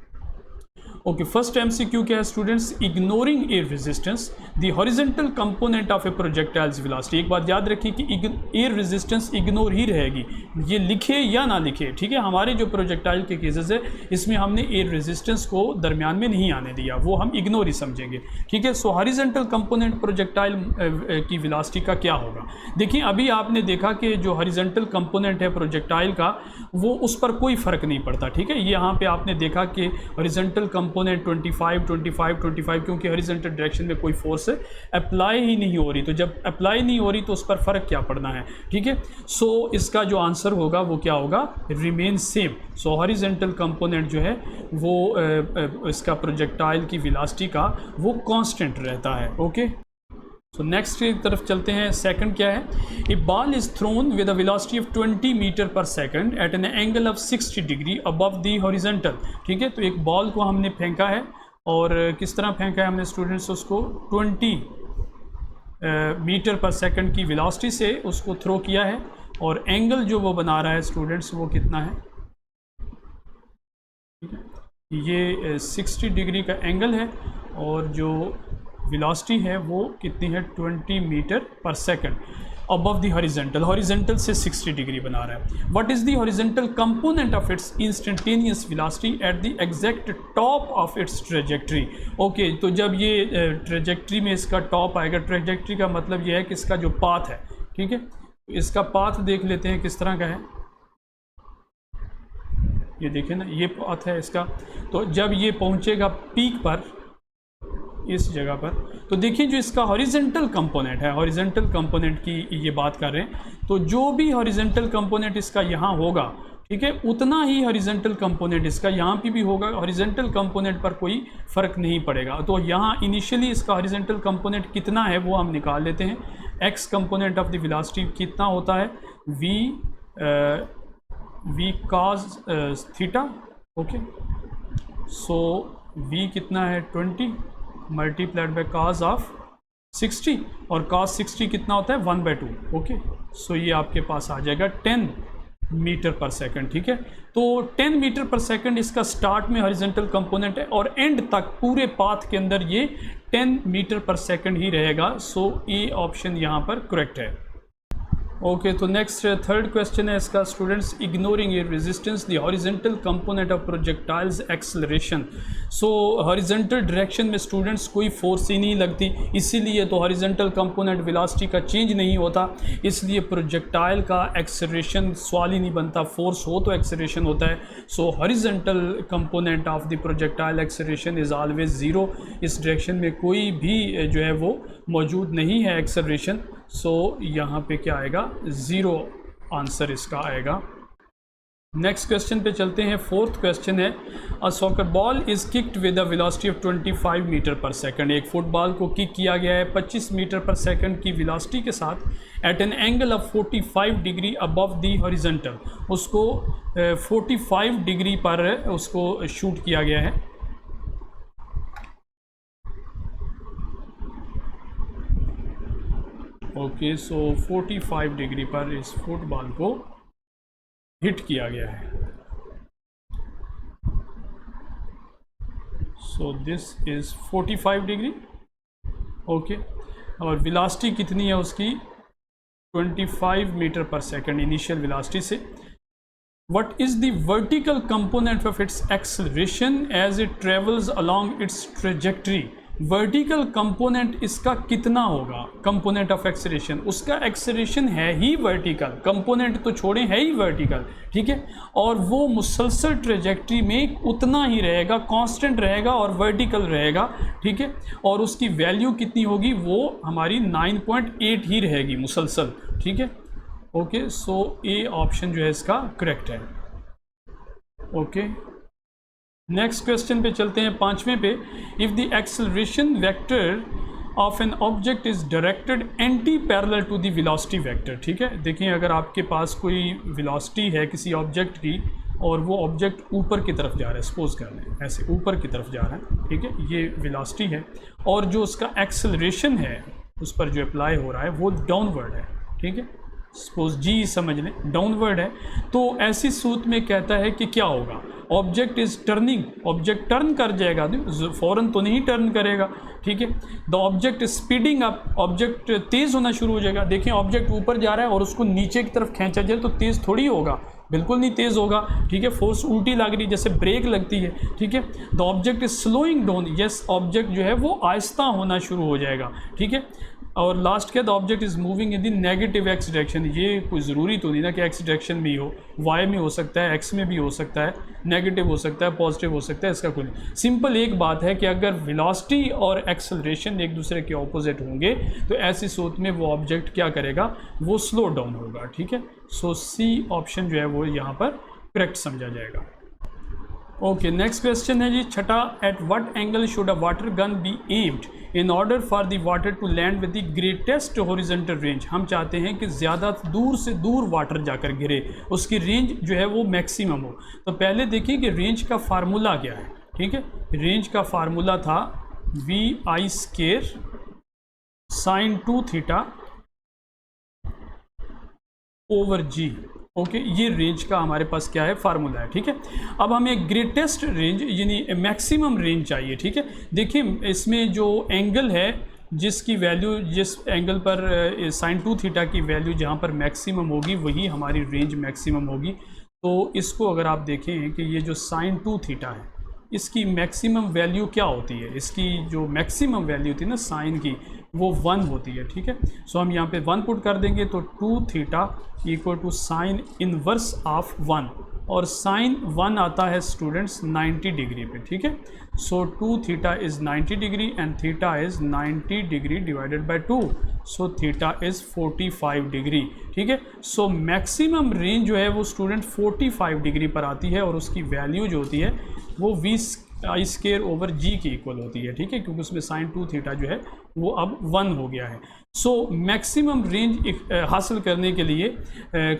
ओके, फर्स्ट एमसीक्यू क्या है students, ignoring air resistance the horizontal component of A projectiles velocity. एक बात याद रखिए कि एयर रेजिस्टेंस इग्नोर ही रहेगी, ये लिखे या ना लिखे। ठीक है, हमारे जो प्रोजेक्टाइल के केसेस है इसमें हमने एयर रेजिस्टेंस को दरमियान में नहीं आने दिया, वो हम इग्नोर ही समझेंगे। ठीक है, सो हॉरिजॉन्टल कंपोनेंट प्रोजेक्टाइल की वेलोसिटी का क्या होगा। देखिए, अभी आपने देखा कि जो हॉरिजॉन्टल कंपोनेंट है प्रोजेक्टाइल का, वो उस पर कोई फ़र्क नहीं पड़ता। ठीक है, ये यहाँ पे आपने देखा कि हॉरिजॉन्टल कंपोनेंट 25, 25, 25, क्योंकि हॉरिजॉन्टल डायरेक्शन में कोई फोर्स अप्लाई ही नहीं हो रही। तो जब अप्लाई नहीं हो रही तो उस पर फ़र्क क्या पड़ना है। ठीक है, सो इसका जो आंसर होगा वो क्या होगा, रिमेन सेम। सो हॉरिजॉन्टल कंपोनेंट जो है वो इसका प्रोजेक्टाइल की वेलोसिटी का वो कांस्टेंट रहता है। ओके, सो नेक्स्ट की तरफ चलते हैं। सेकंड क्या है, a ball is thrown with a velocity of 20 metre पर second at an angle of 60 degree above the horizontal. ठीक है, तो एक बॉल को हमने फेंका है और किस तरह फेंका है हमने स्टूडेंट्स, उसको 20 मीटर पर सेकंड की वेलोसिटी से उसको थ्रो किया है और एंगल जो वो बना रहा है स्टूडेंट्स वो कितना है, ये 60 डिग्री का एंगल है और जो वेलोसिटी है वो कितनी है, 20 मीटर पर second. Above the horizontal, horizontal से 60 डिग्री बना रहा है। What is the horizontal component of its instantaneous velocity at the exact top of its trajectory. Okay, तो जब ये ट्रेजेक्ट्री में इसका टॉप आएगा, ट्रेजेक्ट्री का मतलब ये है कि इसका जो पाथ है, ठीक है, इसका पाथ देख लेते हैं किस तरह का है। ये देखिए ना, ये पाथ है इसका। तो जब ये पहुंचेगा पीक पर, इस जगह पर, तो देखिए जो इसका हॉरिजेंटल कंपोनेंट है, हॉरिजेंटल कंपोनेंट की ये बात कर रहे हैं, तो जो भी हॉरिजेंटल कंपोनेंट इसका यहाँ होगा, ठीक है, उतना ही हॉरिजेंटल कंपोनेंट इसका यहाँ पे भी होगा। हॉरिजेंटल कंपोनेंट पर कोई फ़र्क नहीं पड़ेगा। तो यहाँ इनिशियली इसका हॉरिजेंटल कंपोनेंट कितना है वो हम निकाल लेते हैं। X component of the velocity कितना होता है, V cos theta. Okay, so v कितना है 20 मल्टीप्लाइड बाय cos ऑफ 60, और cos 60 कितना होता है 1/2। ओके, सो ये आपके पास आ जाएगा 10 मीटर पर सेकंड। ठीक है, तो 10 मीटर पर सेकंड इसका स्टार्ट में हॉरिजॉन्टल कंपोनेंट है और एंड तक पूरे पाथ के अंदर ये 10 मीटर पर सेकंड ही रहेगा। सो ए ऑप्शन यहाँ पर करेक्ट है। ओके, तो नेक्स्ट थर्ड क्वेश्चन है इसका, students ignoring A resistance the horizontal component of projectiles acceleration. So horizontal direction में स्टूडेंट्स कोई फोर्स ही नहीं लगती, इसीलिए तो हॉरिजॉन्टल कंपोनेंट वेलोसिटी का चेंज नहीं होता, इसलिए प्रोजेक्टाइल का एक्सेलरेशन सवाल ही नहीं बनता। फोर्स हो तो एक्सेलरेशन होता है। सो horizontal component of the projectile acceleration is always zero. इस डायरेक्शन में कोई भी जो है वो मौजूद नहीं है एक्सेलरेशन। सो यहाँ पे क्या आएगा, ज़ीरो आंसर इसका आएगा। नेक्स्ट क्वेश्चन पे चलते हैं। फोर्थ क्वेश्चन है, a soccer ball is kicked with a velocity of 25 metre पर सेकंड। एक फुटबॉल को किक किया गया है 25 मीटर पर सेकंड की वेलोसिटी के साथ at an angle of 45 degree above the horizontal. उसको 45 डिग्री पर उसको शूट किया गया है। ओके, सो 45 डिग्री पर इस फुटबॉल को हिट किया गया है। So this is 45 degree. Okay, और वेलोसिटी कितनी है उसकी, 25 मीटर पर सेकंड इनिशियल वेलोसिटी से। What is the vertical component of its acceleration as it travels along its trajectory? Vertical component इसका कितना होगा, कंपोनेंट ऑफ एक्सेलरेशन, उसका एक्सेलरेशन है ही वर्टिकल, कंपोनेंट तो छोड़े है ही वर्टिकल। ठीक है, और वो मुसलसल ट्रेजेक्ट्री में उतना ही रहेगा, कांस्टेंट रहेगा और वर्टिकल रहेगा। ठीक है, और उसकी वैल्यू कितनी होगी, वो हमारी 9.8 ही रहेगी मुसलसल। ठीक है, ओके, सो ए ऑप्शन जो है इसका करेक्ट है। ओके, नेक्स्ट क्वेश्चन पे चलते हैं, पांचवें पे। If the acceleration vector of an object is directed anti parallel to the velocity vector. ठीक है, देखिए अगर आपके पास कोई वेलोसिटी है किसी ऑब्जेक्ट की और वो ऑब्जेक्ट ऊपर की तरफ जा रहा है, सपोज कर लें ऐसे ऊपर की तरफ जा रहा है, ठीक है, ये वेलोसिटी है, और जो उसका एक्सेलरेशन है उस पर जो अप्लाई हो रहा है वो डाउनवर्ड है। ठीक है, सपोज जी समझ लें डाउनवर्ड है, तो ऐसी सूरत में कहता है कि क्या होगा, object is turning, object turn कर जाएगा, फ़ौरन तो नहीं टर्न करेगा। ठीक है, the object is speeding up, object तेज़ होना शुरू हो जाएगा। देखिए ऑब्जेक्ट ऊपर जा रहा है और उसको नीचे की तरफ खींचा जाए तो तेज़ थोड़ी होगा, बिल्कुल नहीं तेज़ होगा। ठीक है, फोर्स उल्टी लग रही जैसे ब्रेक लगती है। ठीक है, the object is slowing down, yes object जो है वो आहिस्ता होना शुरू हो जाएगा। ठीक है, और लास्ट क्या, the object is moving in the negative x direction. ये कोई ज़रूरी तो नहीं ना कि एक्स डायरेक्शन भी हो, वाई में हो सकता है, एक्स में भी हो सकता है, नेगेटिव हो सकता है, पॉजिटिव हो सकता है, इसका कोई नहीं। सिंपल एक बात है कि अगर वेलोसिटी और एक्सेलरेशन एक दूसरे के ऑपोजिट होंगे तो ऐसी सूरत में वो ऑब्जेक्ट क्या करेगा, वो स्लो डाउन होगा। ठीक है, सो सी ऑप्शन जो है वो यहाँ पर करेक्ट समझा जाएगा। ओके, नेक्स्ट क्वेश्चन है जी छठा, at what angle should a water gun be aimed in order for the water to land with the greatest horizontal range. हम चाहते हैं कि ज़्यादा दूर से दूर वाटर जाकर गिरे, उसकी रेंज जो है वो मैक्सिमम हो। तो पहले देखिए कि रेंज का फार्मूला क्या है। ठीक है, रेंज का फार्मूला था vi² sin 2 theta over g. Okay, ये रेंज का हमारे पास क्या है, फार्मूला है। ठीक है, अब हमें ग्रेटेस्ट रेंज यानी मैक्सिमम रेंज चाहिए। ठीक है, देखिए इसमें जो एंगल है जिसकी वैल्यू जिस एंगल पर साइन 2 थीटा की वैल्यू जहाँ पर मैक्सिमम होगी वही हमारी रेंज मैक्सिमम होगी। तो इसको अगर आप देखें कि ये जो साइन 2 थीटा है इसकी मैक्सिमम वैल्यू क्या होती है, इसकी जो मैक्सिमम वैल्यू होती है ना साइन की वो 1 होती है। ठीक है, सो हम यहाँ पे 1 पुट कर देंगे तो 2 theta equal to sine inverse of 1, और साइन 1 आता है स्टूडेंट्स 90 डिग्री पे। ठीक है, सो 2 theta is 90 degree and theta is 90 degree divided bye 2, so theta is 45 degree. ठीक है, सो मैक्सिमम रेंज जो है वो स्टूडेंट 45 डिग्री पर आती है और उसकी वैल्यू जो होती है वो v² ओवर g के इक्वल होती है। ठीक है, क्योंकि उसमें साइन 2 थीटा जो है वो अब 1 हो गया है। सो मैक्सिमम रेंज हासिल करने के लिए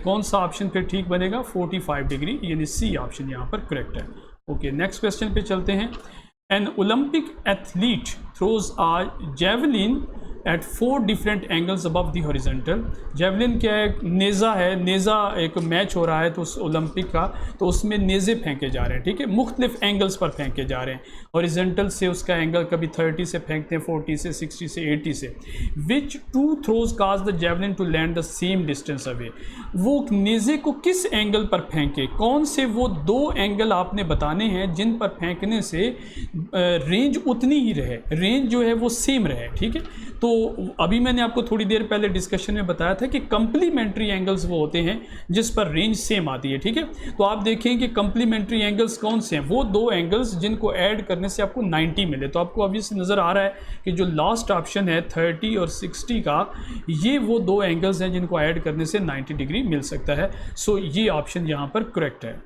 कौन सा ऑप्शन फिर ठीक बनेगा, 45 डिग्री, यानी सी ऑप्शन यहाँ पर करेक्ट है। ओके, नेक्स्ट क्वेश्चन पे चलते हैं। An Olympic athlete throws a javelin at 4 different angles above the horizontal. Javelin क्या है, नेज़ा है, नेज़ा एक मैच हो रहा है तो उस ओलंपिक का, तो उसमें नेज़े फेंके जा रहे हैं। ठीक है, मुख्तलिफ एंगल्स पर फेंके जा रहे हैं। हॉरिजॉन्टल से उसका एंगल कभी 30 से फेंकते हैं, 40 से, 60 से, 80 से। Which 2 throws cause the javelin to land the same distance away. वो नेज़े को किस एंगल पर फेंके, कौन से वो 2 एंगल आपने बताने हैं जिन पर फेंकने से रेंज उतनी ही रहे, रेंज जो है वो सेम रहे। ठीक है, तो अभी मैंने आपको थोड़ी देर पहले डिस्कशन में बताया था कि कंप्लीमेंट्री एंगल्स वो होते हैं जिस पर रेंज सेम आती है। ठीक है, तो आप देखें कि कंप्लीमेंट्री एंगल्स कौन से हैं, वो 2 एंगल्स जिनको ऐड करने से आपको 90 मिले। तो आपको अभी से नज़र आ रहा है कि जो लास्ट ऑप्शन है 30 और 60 का, ये वो 2 एंगल्स हैं जिनको ऐड करने से 90 डिग्री मिल सकता है। सो ये ऑप्शन यहाँ पर करेक्ट है।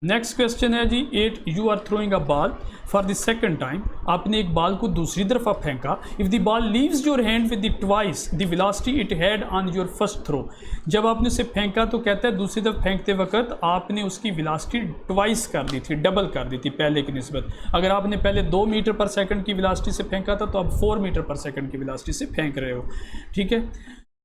नेक्स्ट क्वेश्चन है जी 8, you are throwing a ball for the second time. आपने एक बॉल को दूसरी तरफ फेंका। If the ball leaves your hand with the twice the velocity it had on your first throw. जब आपने उसे फेंका तो कहता है दूसरी तरफ फेंकते वक्त आपने उसकी वेलोसिटी ट्वाइस कर दी थी, डबल कर दी थी पहले की निस्बत। अगर आपने पहले 2 मीटर पर सेकंड की वेलोसिटी से फेंका था तो अब 4 मीटर पर सेकंड की वेलोसिटी से फेंक रहे हो। ठीक है,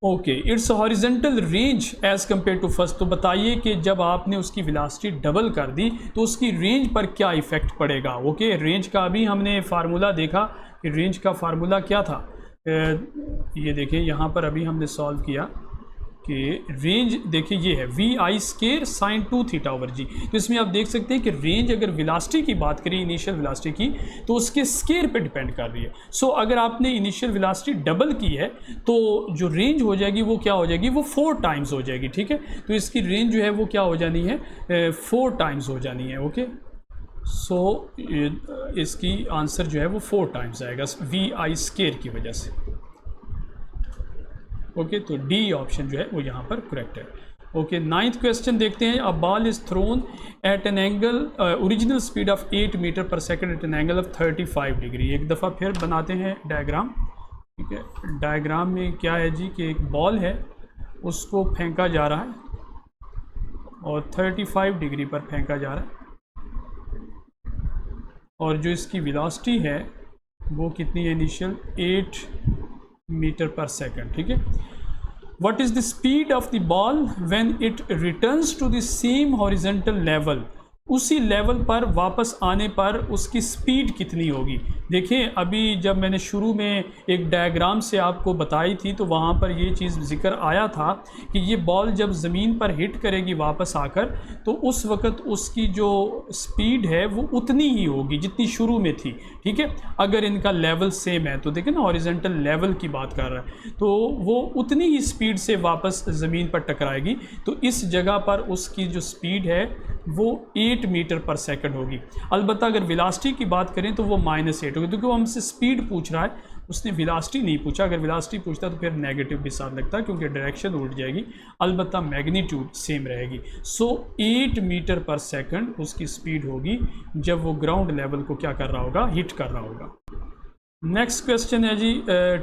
okay, it's horizontal range as compared to first. तो बताइए कि जब आपने उसकी वेलोसिटी डबल कर दी तो उसकी रेंज पर क्या इफ़ेक्ट पड़ेगा। ओके, रेंज का अभी हमने फार्मूला देखा कि रेंज का फार्मूला क्या था। ये देखिए यहाँ पर अभी हमने सॉल्व किया कि रेंज देखिए ये है vi² साइन 2 थीटा ओवर जी। तो इसमें आप देख सकते हैं कि रेंज अगर वेलोसिटी की बात करें, इनिशियल वेलोसिटी की, तो उसके स्केयर पे डिपेंड कर रही है। सो अगर आपने इनिशियल वेलोसिटी डबल की है तो जो रेंज हो जाएगी वो क्या हो जाएगी, वो 4 टाइम्स हो जाएगी। ठीक है, तो इसकी रेंज जो है वो क्या हो जानी है, 4 टाइम्स हो जानी है। ओके, सो इसकी आंसर जो है वो 4 टाइम्स आएगा vi² की वजह से। ओके, तो डी ऑप्शन जो है वो यहाँ पर करेक्ट है। ओके, 9th क्वेश्चन देखते हैं। A ball is thrown at an angle original speed of 8 metre पर second at an angle of 35 degree. एक दफ़ा फिर बनाते हैं डायग्राम। ठीक है, डायग्राम में क्या है जी कि एक बॉल है, उसको फेंका जा रहा है और 35 डिग्री पर फेंका जा रहा है, और जो इसकी वेलोसिटी है वो कितनी है, इनिशियल 8 मीटर पर सेकंड। ठीक है, what is the speed of the ball when it returns to the same horizontal level. उसी लेवल पर वापस आने पर उसकी स्पीड कितनी होगी। देखें, अभी जब मैंने शुरू में एक डायग्राम से आपको बताई थी तो वहाँ पर ये चीज़ जिक्र आया था कि ये बॉल जब ज़मीन पर हिट करेगी वापस आकर तो उस वक़्त उसकी जो स्पीड है वो उतनी ही होगी जितनी शुरू में थी। ठीक है, अगर इनका लेवल सेम है तो देखें ना, हॉरिजॉन्टल लेवल की बात कर रहा है, तो वो उतनी ही स्पीड से वापस ज़मीन पर टकराएगी। तो इस जगह पर उसकी जो स्पीड है वो 8 मीटर पर सेकंड होगी। अलबत्ता अगर वेलोसिटी की बात करें तो वो -8 होगी, क्योंकि वो हमसे स्पीड पूछ रहा है, उसने वेलोसिटी नहीं पूछा। अगर वेलोसिटी पूछता तो फिर नेगेटिव भी साथ लगता क्योंकि डायरेक्शन उल्ट जाएगी, अलबत्ता मैग्नीट्यूड सेम रहेगी। सो 8 मीटर पर सेकंड उसकी स्पीड होगी जब वो ग्राउंड लेवल को क्या कर रहा होगा, हिट कर रहा होगा। नेक्स्ट क्वेश्चन है जी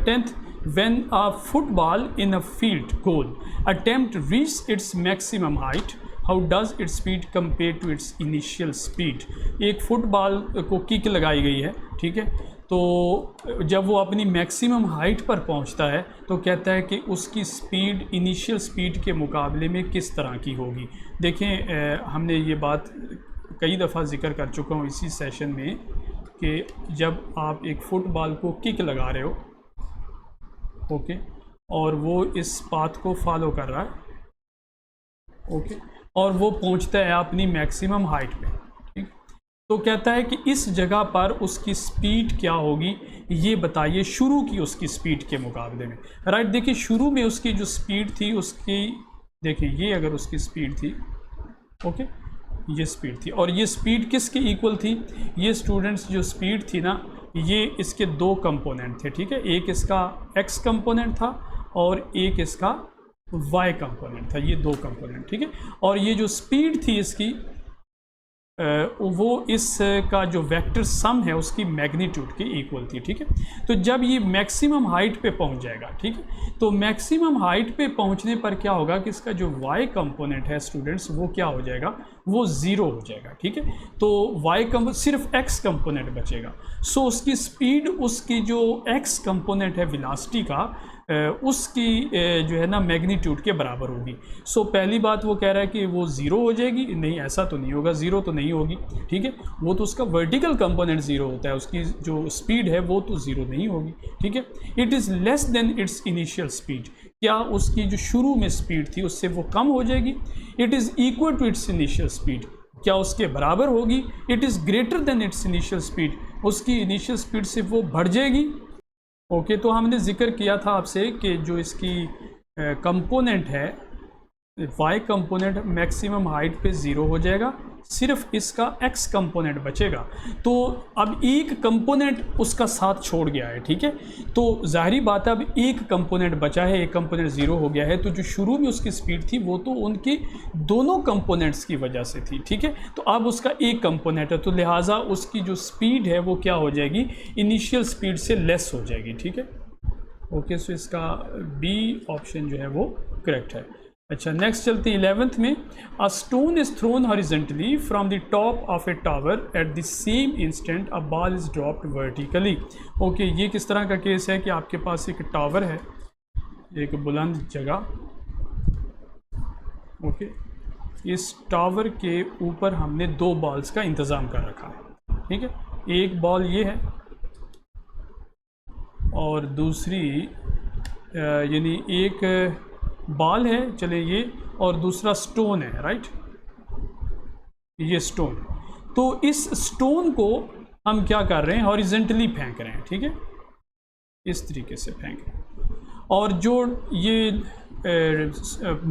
10th, when a football in a field goal attempt reach its maximum height, how does its speed compare to its initial speed. एक फुटबॉल को किक लगाई गई है, ठीक है, तो जब वो अपनी मैक्सिमम हाइट पर पहुंचता है तो कहता है कि उसकी स्पीड इनिशियल स्पीड के मुकाबले में किस तरह की होगी। देखें, हमने ये बात कई दफ़ा जिक्र कर चुका हूँ इसी सेशन में कि जब आप एक फ़ुटबॉल को किक लगा रहे हो ओके, और वो इस पाथ को फॉलो कर रहा है, ओके, और वो पहुंचता है अपनी मैक्सिमम हाइट पे, ठीक। तो कहता है कि इस जगह पर उसकी स्पीड क्या होगी, ये बताइए शुरू की उसकी स्पीड के मुकाबले में, राइट। देखिए शुरू में उसकी जो स्पीड थी उसकी, देखिए ये अगर उसकी स्पीड थी, ओके, ये स्पीड थी, और ये स्पीड किसके इक्वल थी, ये स्टूडेंट्स जो स्पीड थी ना, ये इसके दो कंपोनेंट थे, ठीक है, एक इसका x कंपोनेंट था और एक इसका y कंपोनेंट था, ये दो कंपोनेंट, ठीक है। और ये जो स्पीड थी इसकी वो इसका जो वेक्टर सम है उसकी मैग्नीट्यूड के इक्वल थी, ठीक है। तो जब ये मैक्सिमम हाइट पे पहुंच जाएगा, ठीक है, तो मैक्सिमम हाइट पे पहुंचने पर क्या होगा कि इसका जो y कंपोनेंट है स्टूडेंट्स वो क्या हो जाएगा, वो ज़ीरो हो जाएगा, ठीक है। तो y कंपोनेंट सिर्फ x कंपोनेंट बचेगा। सो उसकी स्पीड उसकी जो x कंपोनेंट है वेलोसिटी का उसकी जो है ना मैग्नीट्यूड के बराबर होगी। सो पहली बात वो कह रहा है कि वो ज़ीरो हो जाएगी, नहीं ऐसा तो नहीं होगा, ज़ीरो तो नहीं होगी, ठीक है, वो तो उसका वर्टिकल कंपोनेंट ज़ीरो होता है, उसकी जो स्पीड है वो तो ज़ीरो नहीं होगी, ठीक है। It is less than its initial speed, क्या उसकी जो शुरू में स्पीड थी उससे वो कम हो जाएगी। It is equal to its initial speed, क्या उसके बराबर होगी। It is greater than its initial speed, उसकी इनिशियल स्पीड से वो बढ़ जाएगी। ओके, तो हमने जिक्र किया था आपसे कि जो इसकी कंपोनेंट है y कंपोनेंट मैक्सिमम हाइट पे ज़ीरो हो जाएगा, सिर्फ इसका x कंपोनेंट बचेगा। तो अब एक कंपोनेंट उसका साथ छोड़ गया है, ठीक है, तो जाहिर बात है अब एक कंपोनेंट बचा है, एक कंपोनेंट ज़ीरो हो गया है, तो जो शुरू में उसकी स्पीड थी वो तो उनके दोनों कंपोनेंट्स की वजह से थी, ठीक है। तो अब उसका एक कंपोनेंट है, तो लिहाजा उसकी जो स्पीड है वो क्या हो जाएगी, इनिशियल स्पीड से लेस हो जाएगी, ठीक है। ओके, सो इसका बी ऑप्शन जो है वो करेक्ट है। अच्छा, नेक्स्ट चलते हैं 11th में। A stone is throne horizontally from the top of A tower at the same instant a ball is dropped vertically. Okay, ये किस तरह का केस है कि आपके पास एक टावर है, एक बुलंद जगह, ओके, इस टावर के ऊपर हमने दो बॉल्स का इंतज़ाम कर रखा है, ठीक है, एक बॉल ये है और दूसरी यानी एक बॉल है, चले ये, और दूसरा स्टोन है, राइट, ये स्टोन। तो इस स्टोन को हम क्या कर रहे हैं, हॉरिजेंटली फेंक रहे हैं, ठीक है, इस तरीके से फेंक रहे हैं, और जो ये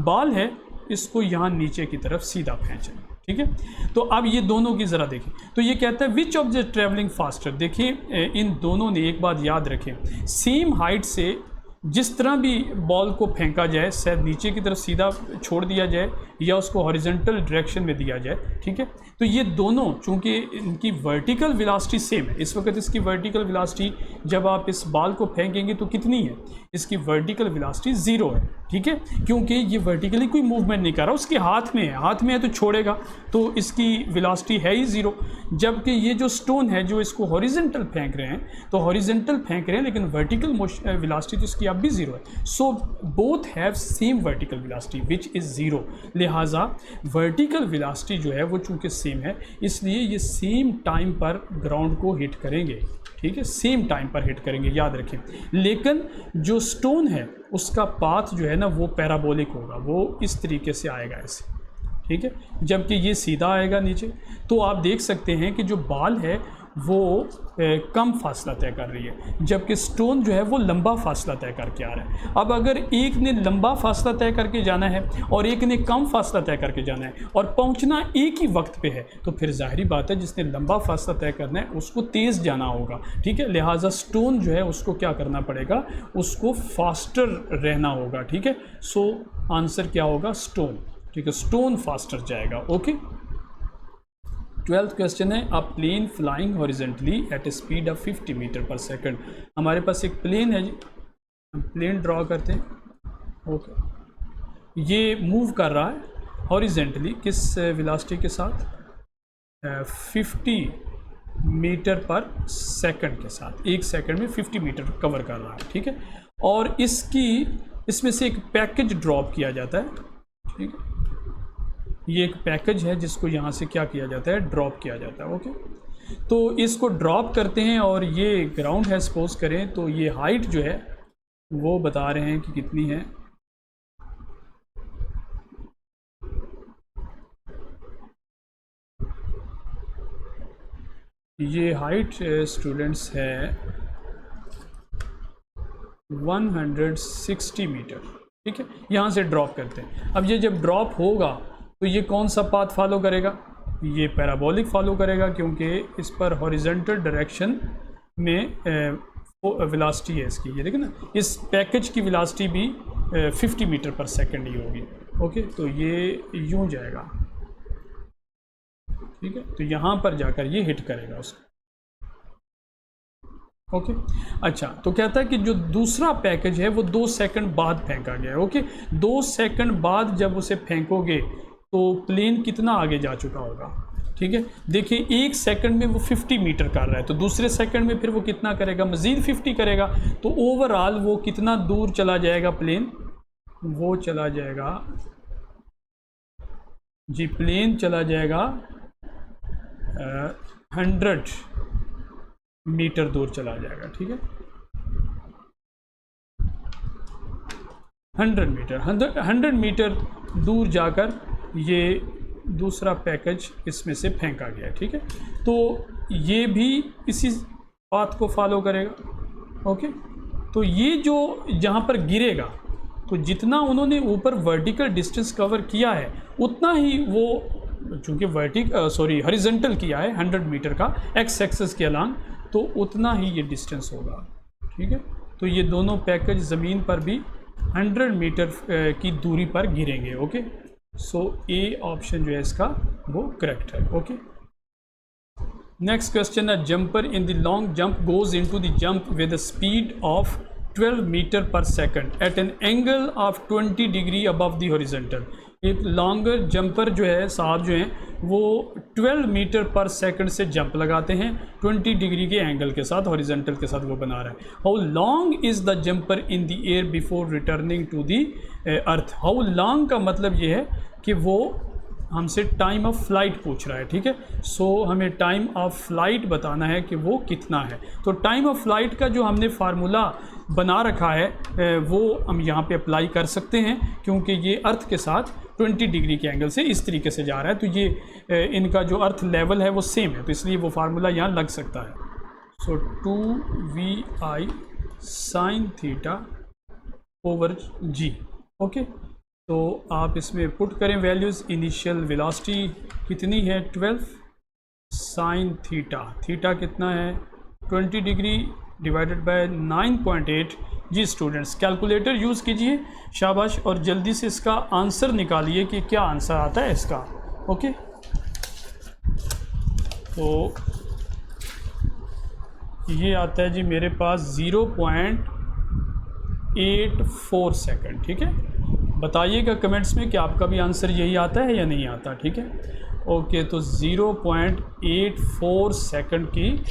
बॉल है इसको यहाँ नीचे की तरफ सीधा फेंक रहे हैं, ठीक है। तो अब ये दोनों की ज़रा देखें, तो ये कहता है which of the travelling faster. देखिए इन दोनों ने, एक बात याद रखें, सेम हाइट से जिस तरह भी बॉल को फेंका जाए, शायद नीचे की तरफ सीधा छोड़ दिया जाए या उसको हॉरिजॉन्टल डायरेक्शन में दिया जाए, ठीक है, तो ये दोनों चूंकि इनकी वर्टिकल वेलोसिटी सेम है, इस वक्त इसकी वर्टिकल वेलोसिटी जब आप इस बॉल को फेंकेंगे तो कितनी है, इसकी वर्टिकल वेलोसिटी ज़ीरो है, ठीक है, क्योंकि ये वर्टिकली कोई मूवमेंट नहीं कर रहा, उसके हाथ में है, हाथ में है तो छोड़ेगा, तो इसकी वेलोसिटी है ही ज़ीरो। जबकि ये जो स्टोन है जो इसको हॉरिजॉन्टल फेंक रहे हैं, तो हॉरिजॉन्टल फेंक रहे हैं लेकिन वर्टिकल वेलोसिटी तो इसकी अब भी ज़ीरो है। So both have same vertical velocity which is zero, लिहाजा वर्टिकल वेलोसिटी जो है वो चूँकि सेम है इसलिए ये सेम टाइम पर ग्राउंड को हिट करेंगे, ठीक है, सेम टाइम पर हिट करेंगे, याद रखें। लेकिन जो स्टोन है उसका पाथ जो है ना वो पैराबोलिक होगा, वो इस तरीके से आएगा ऐसे, ठीक है, जबकि ये सीधा आएगा नीचे। तो आप देख सकते हैं कि जो बॉल है वो कम फासला तय कर रही है, जबकि स्टोन जो है वो लंबा फासला तय करके आ रहा है। अब अगर एक ने लंबा फासला तय करके जाना है और एक ने कम फासला तय करके जाना है और पहुंचना एक ही वक्त पे है, तो फिर जाहिर बात है जिसने लंबा फासला तय करना है उसको तेज़ जाना होगा, ठीक है, लिहाजा स्टोन जो है उसको क्या करना पड़ेगा, उसको फास्टर रहना होगा, ठीक है। सो आंसर क्या होगा, स्टोन, ठीक है, स्टोन फास्टर जाएगा। ओके, 12th क्वेश्चन है, a plane flying horizontally at a speed of 50 metre पर सेकंड। हमारे पास एक प्लेन है जी, हम प्लेन ड्रॉ करते हैं, ओके, ये मूव कर रहा है हॉरिजेंटली किस वेलोसिटी के साथ, 50 मीटर पर सेकंड के साथ, एक सेकंड में 50 मीटर कवर कर रहा है, ठीक है, और इसमें से एक पैकेज ड्रॉप किया जाता है, ठीक है, ये एक पैकेज है जिसको यहाँ से क्या किया जाता है, ड्रॉप किया जाता है, ओके। तो इसको ड्रॉप करते हैं और ये ग्राउंड है सपोज करें, तो ये हाइट जो है वो बता रहे हैं कि कितनी है। ये हाइट स्टूडेंट्स है 160 मीटर। ठीक है, यहाँ से ड्रॉप करते हैं। अब ये जब ड्रॉप होगा तो ये कौन सा पाथ फॉलो करेगा? ये पैराबोलिक फॉलो करेगा, क्योंकि इस पर हॉरिजॉन्टल डायरेक्शन में वेलोसिटी है इसकी। ये देखिए ना, इस पैकेज की वेलोसिटी भी 50 मीटर पर सेकंड ही होगी। ओके, तो ये यूं जाएगा। ठीक है, तो यहाँ पर जाकर ये हिट करेगा उसको। ओके, अच्छा, तो कहता है कि जो दूसरा पैकेज है वो 2 सेकंड बाद फेंका गया है। ओके, 2 सेकंड बाद जब उसे फेंकोगे तो प्लेन कितना आगे जा चुका होगा? ठीक है, देखिए 1 सेकंड में वो 50 मीटर कर रहा है, तो दूसरे सेकंड में फिर वो कितना करेगा? मज़ीद 50 करेगा। तो ओवरऑल वो कितना दूर चला जाएगा प्लेन? वो चला जाएगा जी, प्लेन चला जाएगा 100 मीटर दूर चला जाएगा। ठीक है, 100 मीटर दूर जाकर ये दूसरा पैकेज इसमें से फेंका गया। ठीक है, तो ये भी इसी पाथ को फॉलो करेगा। ओके, तो ये जो जहाँ पर गिरेगा, तो जितना उन्होंने ऊपर वर्टिकल डिस्टेंस कवर किया है उतना ही वो, चूँकि हॉरिजॉन्टल किया है 100 मीटर का एक्स एक्सिस के अलांग, तो उतना ही ये डिस्टेंस होगा। ठीक है, तो ये दोनों पैकेज ज़मीन पर भी 100 मीटर की दूरी पर गिरेंगे। ओके, सो ए ऑप्शन जो है इसका वो करेक्ट है। ओके, नेक्स्ट क्वेश्चन है, jumper in the long jump goes into the jump with the speed of 12 metre पर second at an angle of 20 degree above the horizontal. एक longer jumper जो है साहब जो हैं वो 12 मीटर पर सेकंड से जंप लगाते हैं 20 डिग्री के एंगल के साथ, हॉरिजॉन्टल के साथ वो बना रहा है। How long is the jumper in the air before returning to the earth. How long का मतलब ये है कि वो हमसे टाइम ऑफ फ्लाइट पूछ रहा है। ठीक है, सो हमें टाइम ऑफ फ्लाइट बताना है कि वो कितना है। तो टाइम ऑफ फ्लाइट का जो हमने फार्मूला बना रखा है वो हम यहाँ पे अप्लाई कर सकते हैं, क्योंकि ये अर्थ के साथ 20 डिग्री के एंगल से इस तरीके से जा रहा है, तो ये इनका जो अर्थ लेवल है वो सेम है, तो इसलिए वो फार्मूला यहाँ लग सकता है। सो 2vi sin theta over g. Okay, तो आप इसमें पुट करें वैल्यूज़। इनिशियल वेलोसिटी कितनी है? 12 sin थीटा, थीटा कितना है? 20 डिग्री डिवाइडेड बाय 9.8। जी स्टूडेंट्स, कैलकुलेटर यूज़ कीजिए, शाबाश, और जल्दी से इसका आंसर निकालिए कि क्या आंसर आता है इसका। ओके, तो ये आता है जी मेरे पास 0.84 सेकंड। ठीक है, बताइएगा कमेंट्स में कि आपका भी आंसर यही आता है या नहीं आता। ठीक है, ओके, तो 0.84 सेकंड की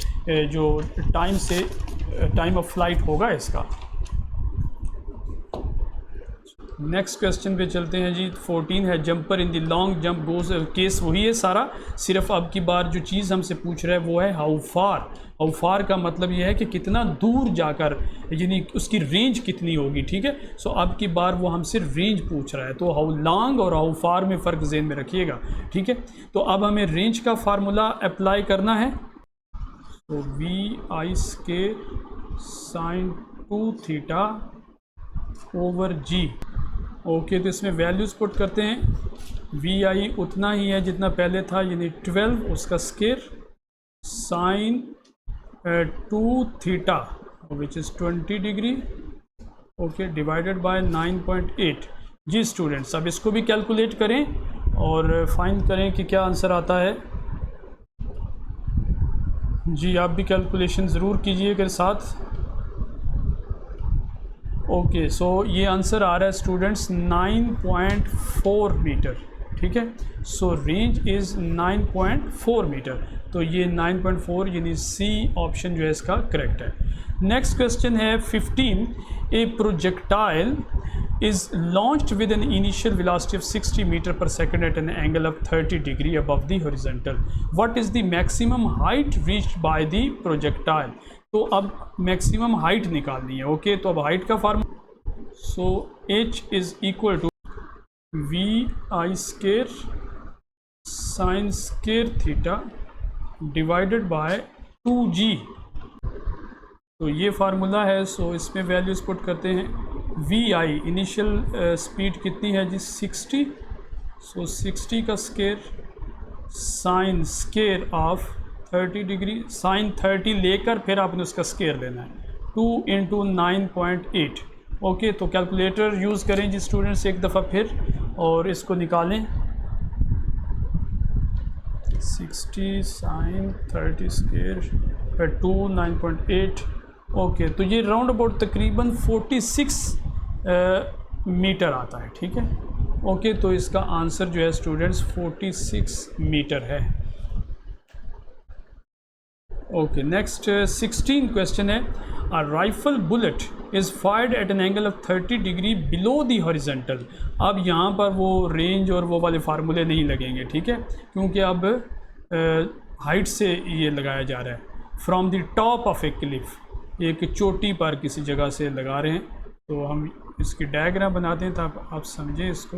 जो टाइम ऑफ फ्लाइट होगा इसका। नेक्स्ट क्वेश्चन पे चलते हैं जी। 14 है, jumper in the long jump goes, case वही है सारा, सिर्फ अब की बार जो चीज़ हमसे पूछ रहा है वो है हाउ फार। हाउ फार का मतलब ये है कि कितना दूर जाकर, यानी उसकी रेंज कितनी होगी। ठीक है, सो अब की बार वो हमसे रेंज पूछ रहा है, तो हाउ लॉन्ग और हाउ फार में फ़र्क ज़हन में रखिएगा। ठीक है, तो अब हमें रेंज का फार्मूला अप्लाई करना है। तो vi square sin 2 theta over g. Okay, तो इसमें वैल्यूज़ पुट करते हैं। vi उतना ही है जितना पहले था, यानी 12 उसका square sin 2 theta which is 20 degree. Okay, divided by 9.8। जी स्टूडेंट्स, अब इसको भी कैलकुलेट करें और फाइंड करें कि क्या आंसर आता है। जी, आप भी कैलकुलेशन ज़रूर कीजिएगा के साथ। ओके, सो ये आंसर आ रहा है स्टूडेंट्स 9.4 मीटर। ठीक है, सो रेंज इज़ 9.4 मीटर, तो ये 9.4 यानी सी ऑप्शन जो है इसका करेक्ट है। नेक्स्ट क्वेश्चन है 15, ए projectile is launched with an initial velocity of 60 meter per second at an angle of 30 degree above the horizontal. What is the maximum height reached by the projectile? तो अब maximum height निकालनी है। Okay, तो अब height का formula, so h is equal to v i square sine square theta divided by 2g। तो ये formula है। सो इसमें वैल्यूज पुट करते हैं। वी आई इनिशियल स्पीड कितनी है जी, 60। सो 60 का square sine square of 30 degree, sine 30 लेकर फिर आपने उसका स्केयर लेना है, 2 इंटू 9.8। ओके, तो कैलकुलेटर यूज़ करें जी स्टूडेंट्स एक दफ़ा फिर और इसको निकालें। 60 साइन 30 स्केयर पर 2 9.8। ओके, तो ये राउंड अबाउट तकरीबन 46 मीटर आता है। ठीक है, ओके, तो इसका आंसर जो है स्टूडेंट्स 46 मीटर है। ओके, नेक्स्ट 16 क्वेश्चन है, अ rifle bullet is fired eight an angle of 30 degree below the horizontal. अब यहाँ पर वो रेंज और वो वाले फार्मूले नहीं लगेंगे, ठीक है, क्योंकि अब हाइट से ये लगाया जा रहा है। From the top of A Cliff, एक चोटी पर किसी जगह से लगा रहे हैं। तो हम इसकी डायग्राम बनाते हैं ताकि आप समझें इसको।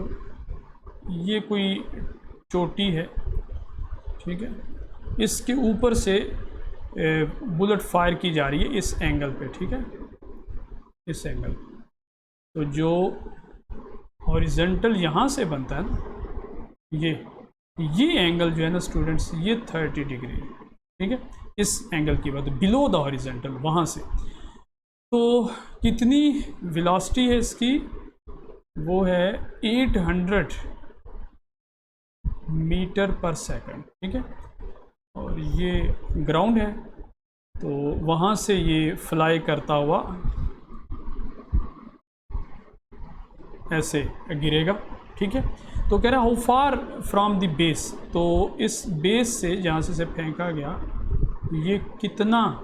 ये कोई चोटी है, ठीक है, इसके ऊपर से बुलेट फायर की जा रही है इस एंगल पे, ठीक है, इस एंगल। तो जो हॉरिजेंटल यहाँ से बनता है ना, ये एंगल जो है ना स्टूडेंट्स, ये 30 डिग्री है, ठीक है, इस एंगल की बात, बिलो द हॉरिजेंटल वहाँ से। तो कितनी वेलोसिटी है इसकी, वो है 800 मीटर पर सेकंड, ठीक है, और ये ग्राउंड है। तो वहाँ से ये फ्लाई करता हुआ ऐसे गिरेगा, ठीक है। तो कह रहा है how far from the base, तो इस बेस से जहाँ से फेंका गया ये कितना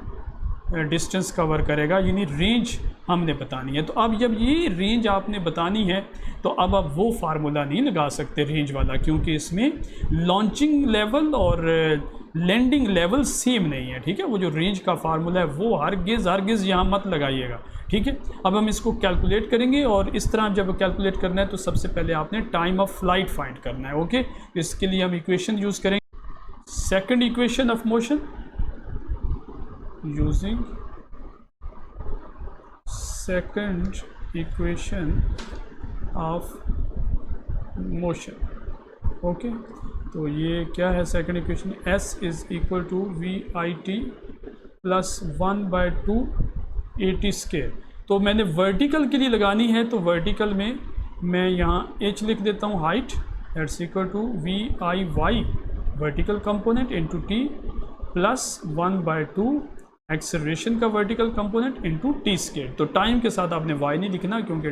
डिस्टेंस कवर करेगा, यानी रेंज हमने बतानी है। तो अब जब ये रेंज आपने बतानी है तो अब आप वो फार्मूला नहीं लगा सकते रेंज वाला, क्योंकि इसमें लॉन्चिंग लेवल और लैंडिंग लेवल सेम नहीं है, ठीक है। वो जो रेंज का फार्मूला है वो हरगिज़ यहाँ मत लगाइएगा, ठीक है। अब हम इसको कैलकुलेट करेंगे, और इस तरह जब कैलकुलेट करना है तो सबसे पहले आपने टाइम ऑफ फ्लाइट फाइंड करना है। ओके, इसके लिए हम इक्वेशन यूज़ करेंगे, second equation of motion using second equation of motion। Okay, तो ये क्या है second equation, s is equal to v i t plus 1/2 AT square. तो मैंने वर्टिकल के लिए लगानी है, तो वर्टिकल में मैं यहाँ h लिख देता हूँ, height that's equal to v i y vertical component into t plus 1/2 acceleration का vertical component into t square. तो टाइम के साथ आपने y नहीं लिखना, क्योंकि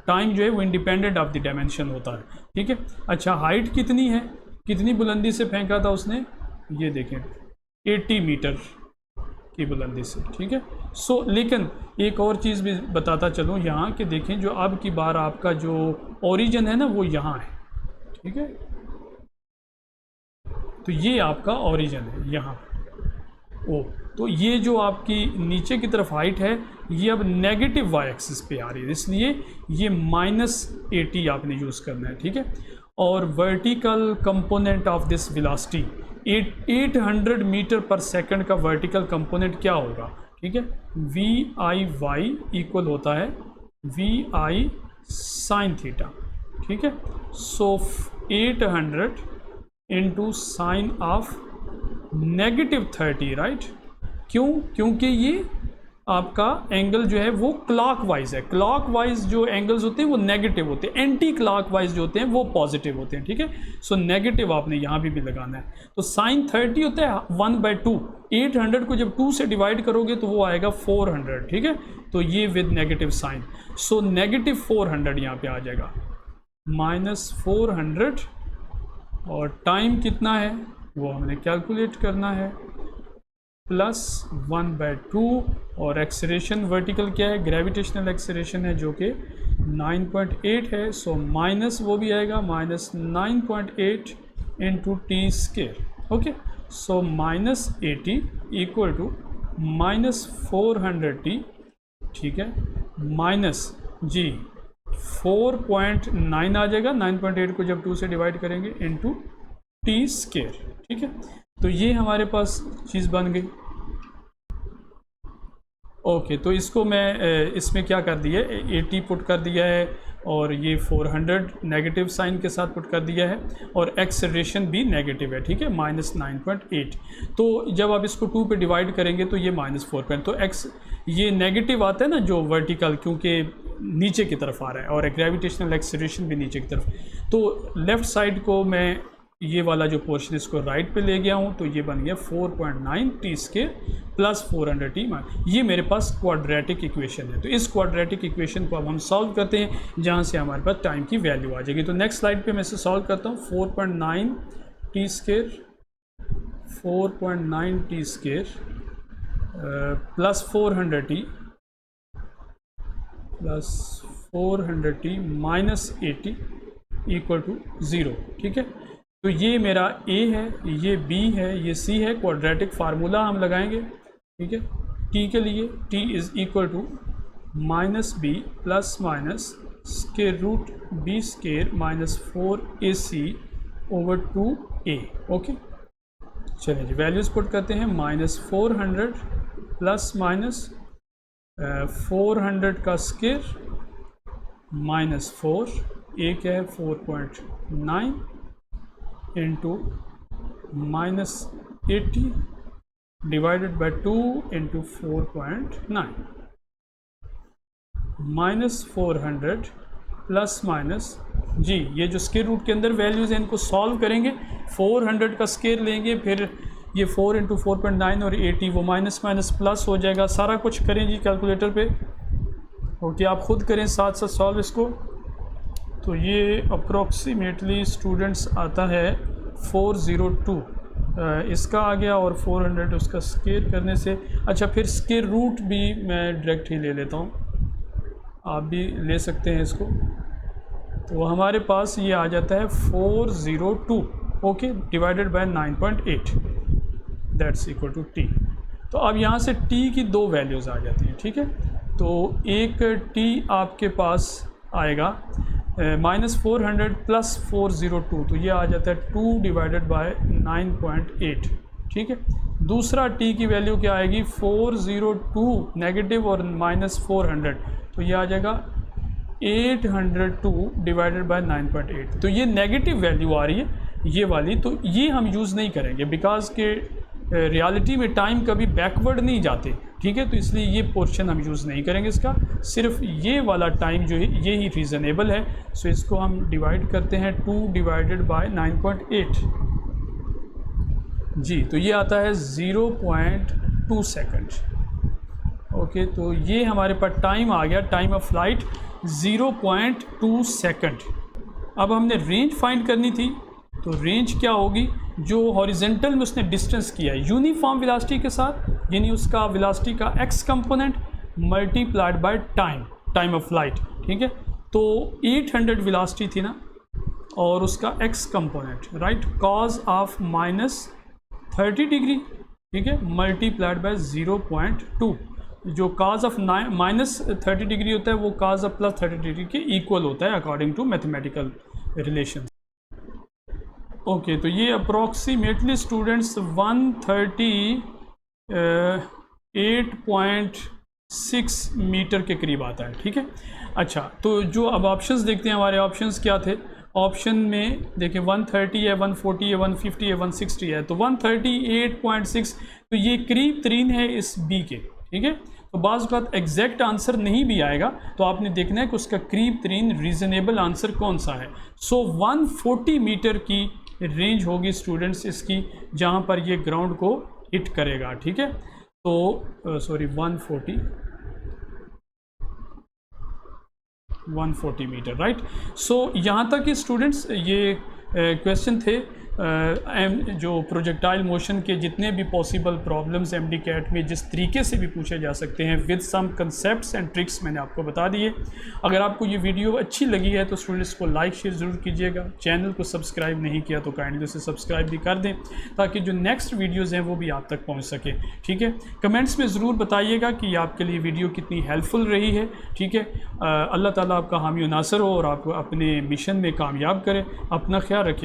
टाइम जो है वो इंडिपेंडेंट ऑफ द डायमेंशन होता है, ठीक है। अच्छा, हाइट कितनी है, कितनी बुलंदी से फेंका था उसने, ये देखें 80 मीटर की बुलंदी से, ठीक है। सो लेकिन एक और चीज़ भी बताता चलूँ यहाँ कि देखें, जो अब की बार आपका जो ओरिजिन है ना वो यहाँ है, ठीक है। तो ये आपका ओरिजिन है यहाँ, ओ, तो ये जो आपकी नीचे की तरफ हाइट है ये अब नेगेटिव वाई एक्सिस पे आ रही है, इसलिए ये -80 आपने यूज़ करना है, ठीक है। और vertical component of this velocity 800 meter पर सेकंड का वर्टिकल कंपोनेंट क्या होगा, ठीक है, वी आई वाई इक्वल होता है वी आई साइन थीटा, ठीक है। सो 800 इंटू साइन ऑफ -30, राइट। क्यों, क्योंकि ये आपका एंगल जो है वो क्लॉकवाइज है। क्लॉकवाइज जो एंगल्स होते हैं वो नेगेटिव होते हैं, एंटी क्लॉकवाइज जो होते हैं वो पॉजिटिव होते हैं, ठीक है। सो नेगेटिव आपने यहाँ भी लगाना है। तो साइन 30 होता है 1/2, 800 को जब 2 से डिवाइड करोगे तो वो आएगा 400, ठीक है। तो ये विद नेगेटिव साइन, सो -400 यहाँ पे आ जाएगा, -400, और टाइम कितना है वो हमने कैलकुलेट करना है, प्लस 1/2, और एक्सेलरेशन वर्टिकल क्या है, ग्रेविटेशनल एक्सेलरेशन है जो कि 9.8 है। सो माइनस वो भी आएगा -9.8 into t square. Okay, so -80 equal to -400t, ठीक है, माइनस जी 4.9 आ जाएगा, 9.8 को जब 2 से डिवाइड करेंगे इंटू टी स्केयर, ठीक है। तो ये हमारे पास चीज़ बन गई। ओके, तो इसको मैं इसमें क्या कर दिया है, 80 पुट कर दिया है और ये 400 नेगेटिव साइन के साथ पुट कर दिया है और एक्सेलरेशन भी नेगेटिव है, ठीक है, -9.8। तो जब आप इसको 2 पे डिवाइड करेंगे तो ये -4, तो एक्स ये नेगेटिव आता है ना जो वर्टिकल, क्योंकि नीचे की तरफ आ रहा है और ग्रेविटेशनल एक्सेलरेशन भी नीचे की तरफ। तो लेफ़्ट साइड को मैं ये वाला जो पोर्शन इसको राइट पे ले गया हूँ, तो ये बन गया 4.9 टी स्केयर प्लस 400t। ये मेरे पास क्वाड्रेटिक इक्वेशन है। तो इस क्वाड्रेटिक इक्वेशन को अब हम सॉल्व करते हैं जहाँ से हमारे पास टाइम की वैल्यू आ जाएगी। तो नेक्स्ट स्लाइड पे मैं इसे सॉल्व करता हूँ। 4.9 t square, 4.9 t square plus 400t minus 80 equal to 0, ठीक है। तो ये मेरा A है, ये B है, ये C है। क्वाड्रेटिक फार्मूला हम लगाएंगे, ठीक है। T के लिए T is equal to -b plus minus square root B square minus 4AC over 2A। Okay, चलिए जी वैल्यूज़ पुट करते हैं। -400 प्लस माइनस 400 का स्केयर -4, एक है 4.9 into -80 divided by 2 into 4.9, -400 plus minus g ये जो स्केयर रूट के अंदर वैल्यूज़ हैं इनको सॉल्व करेंगे। 400 का स्केयर लेंगे, फिर ये 4 इंटू 4.9 और 80 वो माइनस माइनस प्लस हो जाएगा। सारा कुछ करें जी कैलकुलेटर पे, ओके आप खुद करें साथ साथ सॉल्व इसको। तो ये अप्रोक्सीमेटली स्टूडेंट्स आता है 402 इसका आ गया और 400 उसका स्केयर करने से। अच्छा, फिर स्केयर रूट भी मैं डायरेक्ट ही ले लेता हूँ, आप भी ले सकते हैं इसको। तो हमारे पास ये आ जाता है 402, okay, divided by 9.8, that's equal to t. तो अब यहाँ से टी की दो वैल्यूज़ आ जाती हैं, ठीक है। तो एक टी आपके पास आएगा -400 प्लस 402, तो ये आ जाता है 2 डिवाइडेड बाय 9.8, ठीक है। दूसरा टी की वैल्यू क्या आएगी, 402 नेगेटिव और -400, तो ये आ जाएगा 802 डिवाइडेड बाय 9.8। तो ये नेगेटिव वैल्यू आ रही है ये वाली, तो ये हम यूज़ नहीं करेंगे बिकॉज के रियलिटी में टाइम कभी बैकवर्ड नहीं जाते, ठीक है। तो इसलिए ये पोर्शन हम यूज़ नहीं करेंगे इसका, सिर्फ ये वाला टाइम जो है ये ही रीज़नेबल है। सो इसको हम डिवाइड करते हैं 2 डिवाइडेड बाय 9.8 जी, तो ये आता है 0.2 सेकंड। ओके, तो ये हमारे पास टाइम आ गया, टाइम ऑफ फ्लाइट 0.2 सेकंड। अब हमने रेंज फाइंड करनी थी, तो रेंज क्या होगी, जो हॉरिजेंटल में उसने डिस्टेंस किया है यूनिफॉर्म वेलोसिटी के साथ, यानी उसका वेलोसिटी का x component multiplied by time of flight, ठीक है। तो 800 वेलोसिटी थी ना, और उसका x component right cause of -30 degree, ठीक है, मल्टीप्लाइड बाय 0.2। जो काज ऑफ -30 डिग्री होता है वो काज ऑफ +30 डिग्री के इक्वल होता है according to mathematical relation. Okay, तो ये अप्रोक्सीमेटली स्टूडेंट्स 138.6 मीटर के करीब आता है, ठीक है। अच्छा, तो जो अब ऑप्शंस देखते हैं, हमारे ऑप्शंस क्या थे। ऑप्शन में देखिए 130 है, 140 है, 150 है, 160 है, तो 138.6, तो ये करीब तरीन है इस बी के, ठीक है। तो बाज़ बात एग्जैक्ट आंसर नहीं भी आएगा, तो आपने देखना है कि उसका करीब तरीन रीज़नेबल आंसर कौन सा है। सो 140 मीटर की रेंज होगी स्टूडेंट्स इसकी, जहाँ पर ये ग्राउंड को हिट करेगा, ठीक है। तो सॉरी 140 मीटर, राइट। सो यहाँ तक कि स्टूडेंट्स ये क्वेश्चन थे जो प्रोजेक्टाइल मोशन के जितने भी पॉसिबल प्रॉब्लम्स एमडी कैट में जिस तरीके से भी पूछे जा सकते हैं with some concepts and tricks मैंने आपको बता दिए। अगर आपको ये वीडियो अच्छी लगी है तो स्टूडेंट्स को लाइक शेयर ज़रूर कीजिएगा। चैनल को सब्सक्राइब नहीं किया तो काइंडली उसे सब्सक्राइब भी कर दें ताकि जो नेक्स्ट वीडियोज़ हैं वो भी आप तक पहुँच सके। ठीक है, कमेंट्स में ज़रूर बताइएगा कि आपके लिए वीडियो कितनी हेल्पफुल रही है। ठीक है, अल्लाह ताला आपका हामी व नासर हो और आपको अपने मिशन में कामयाब करे। अपना ख्याल रखिए।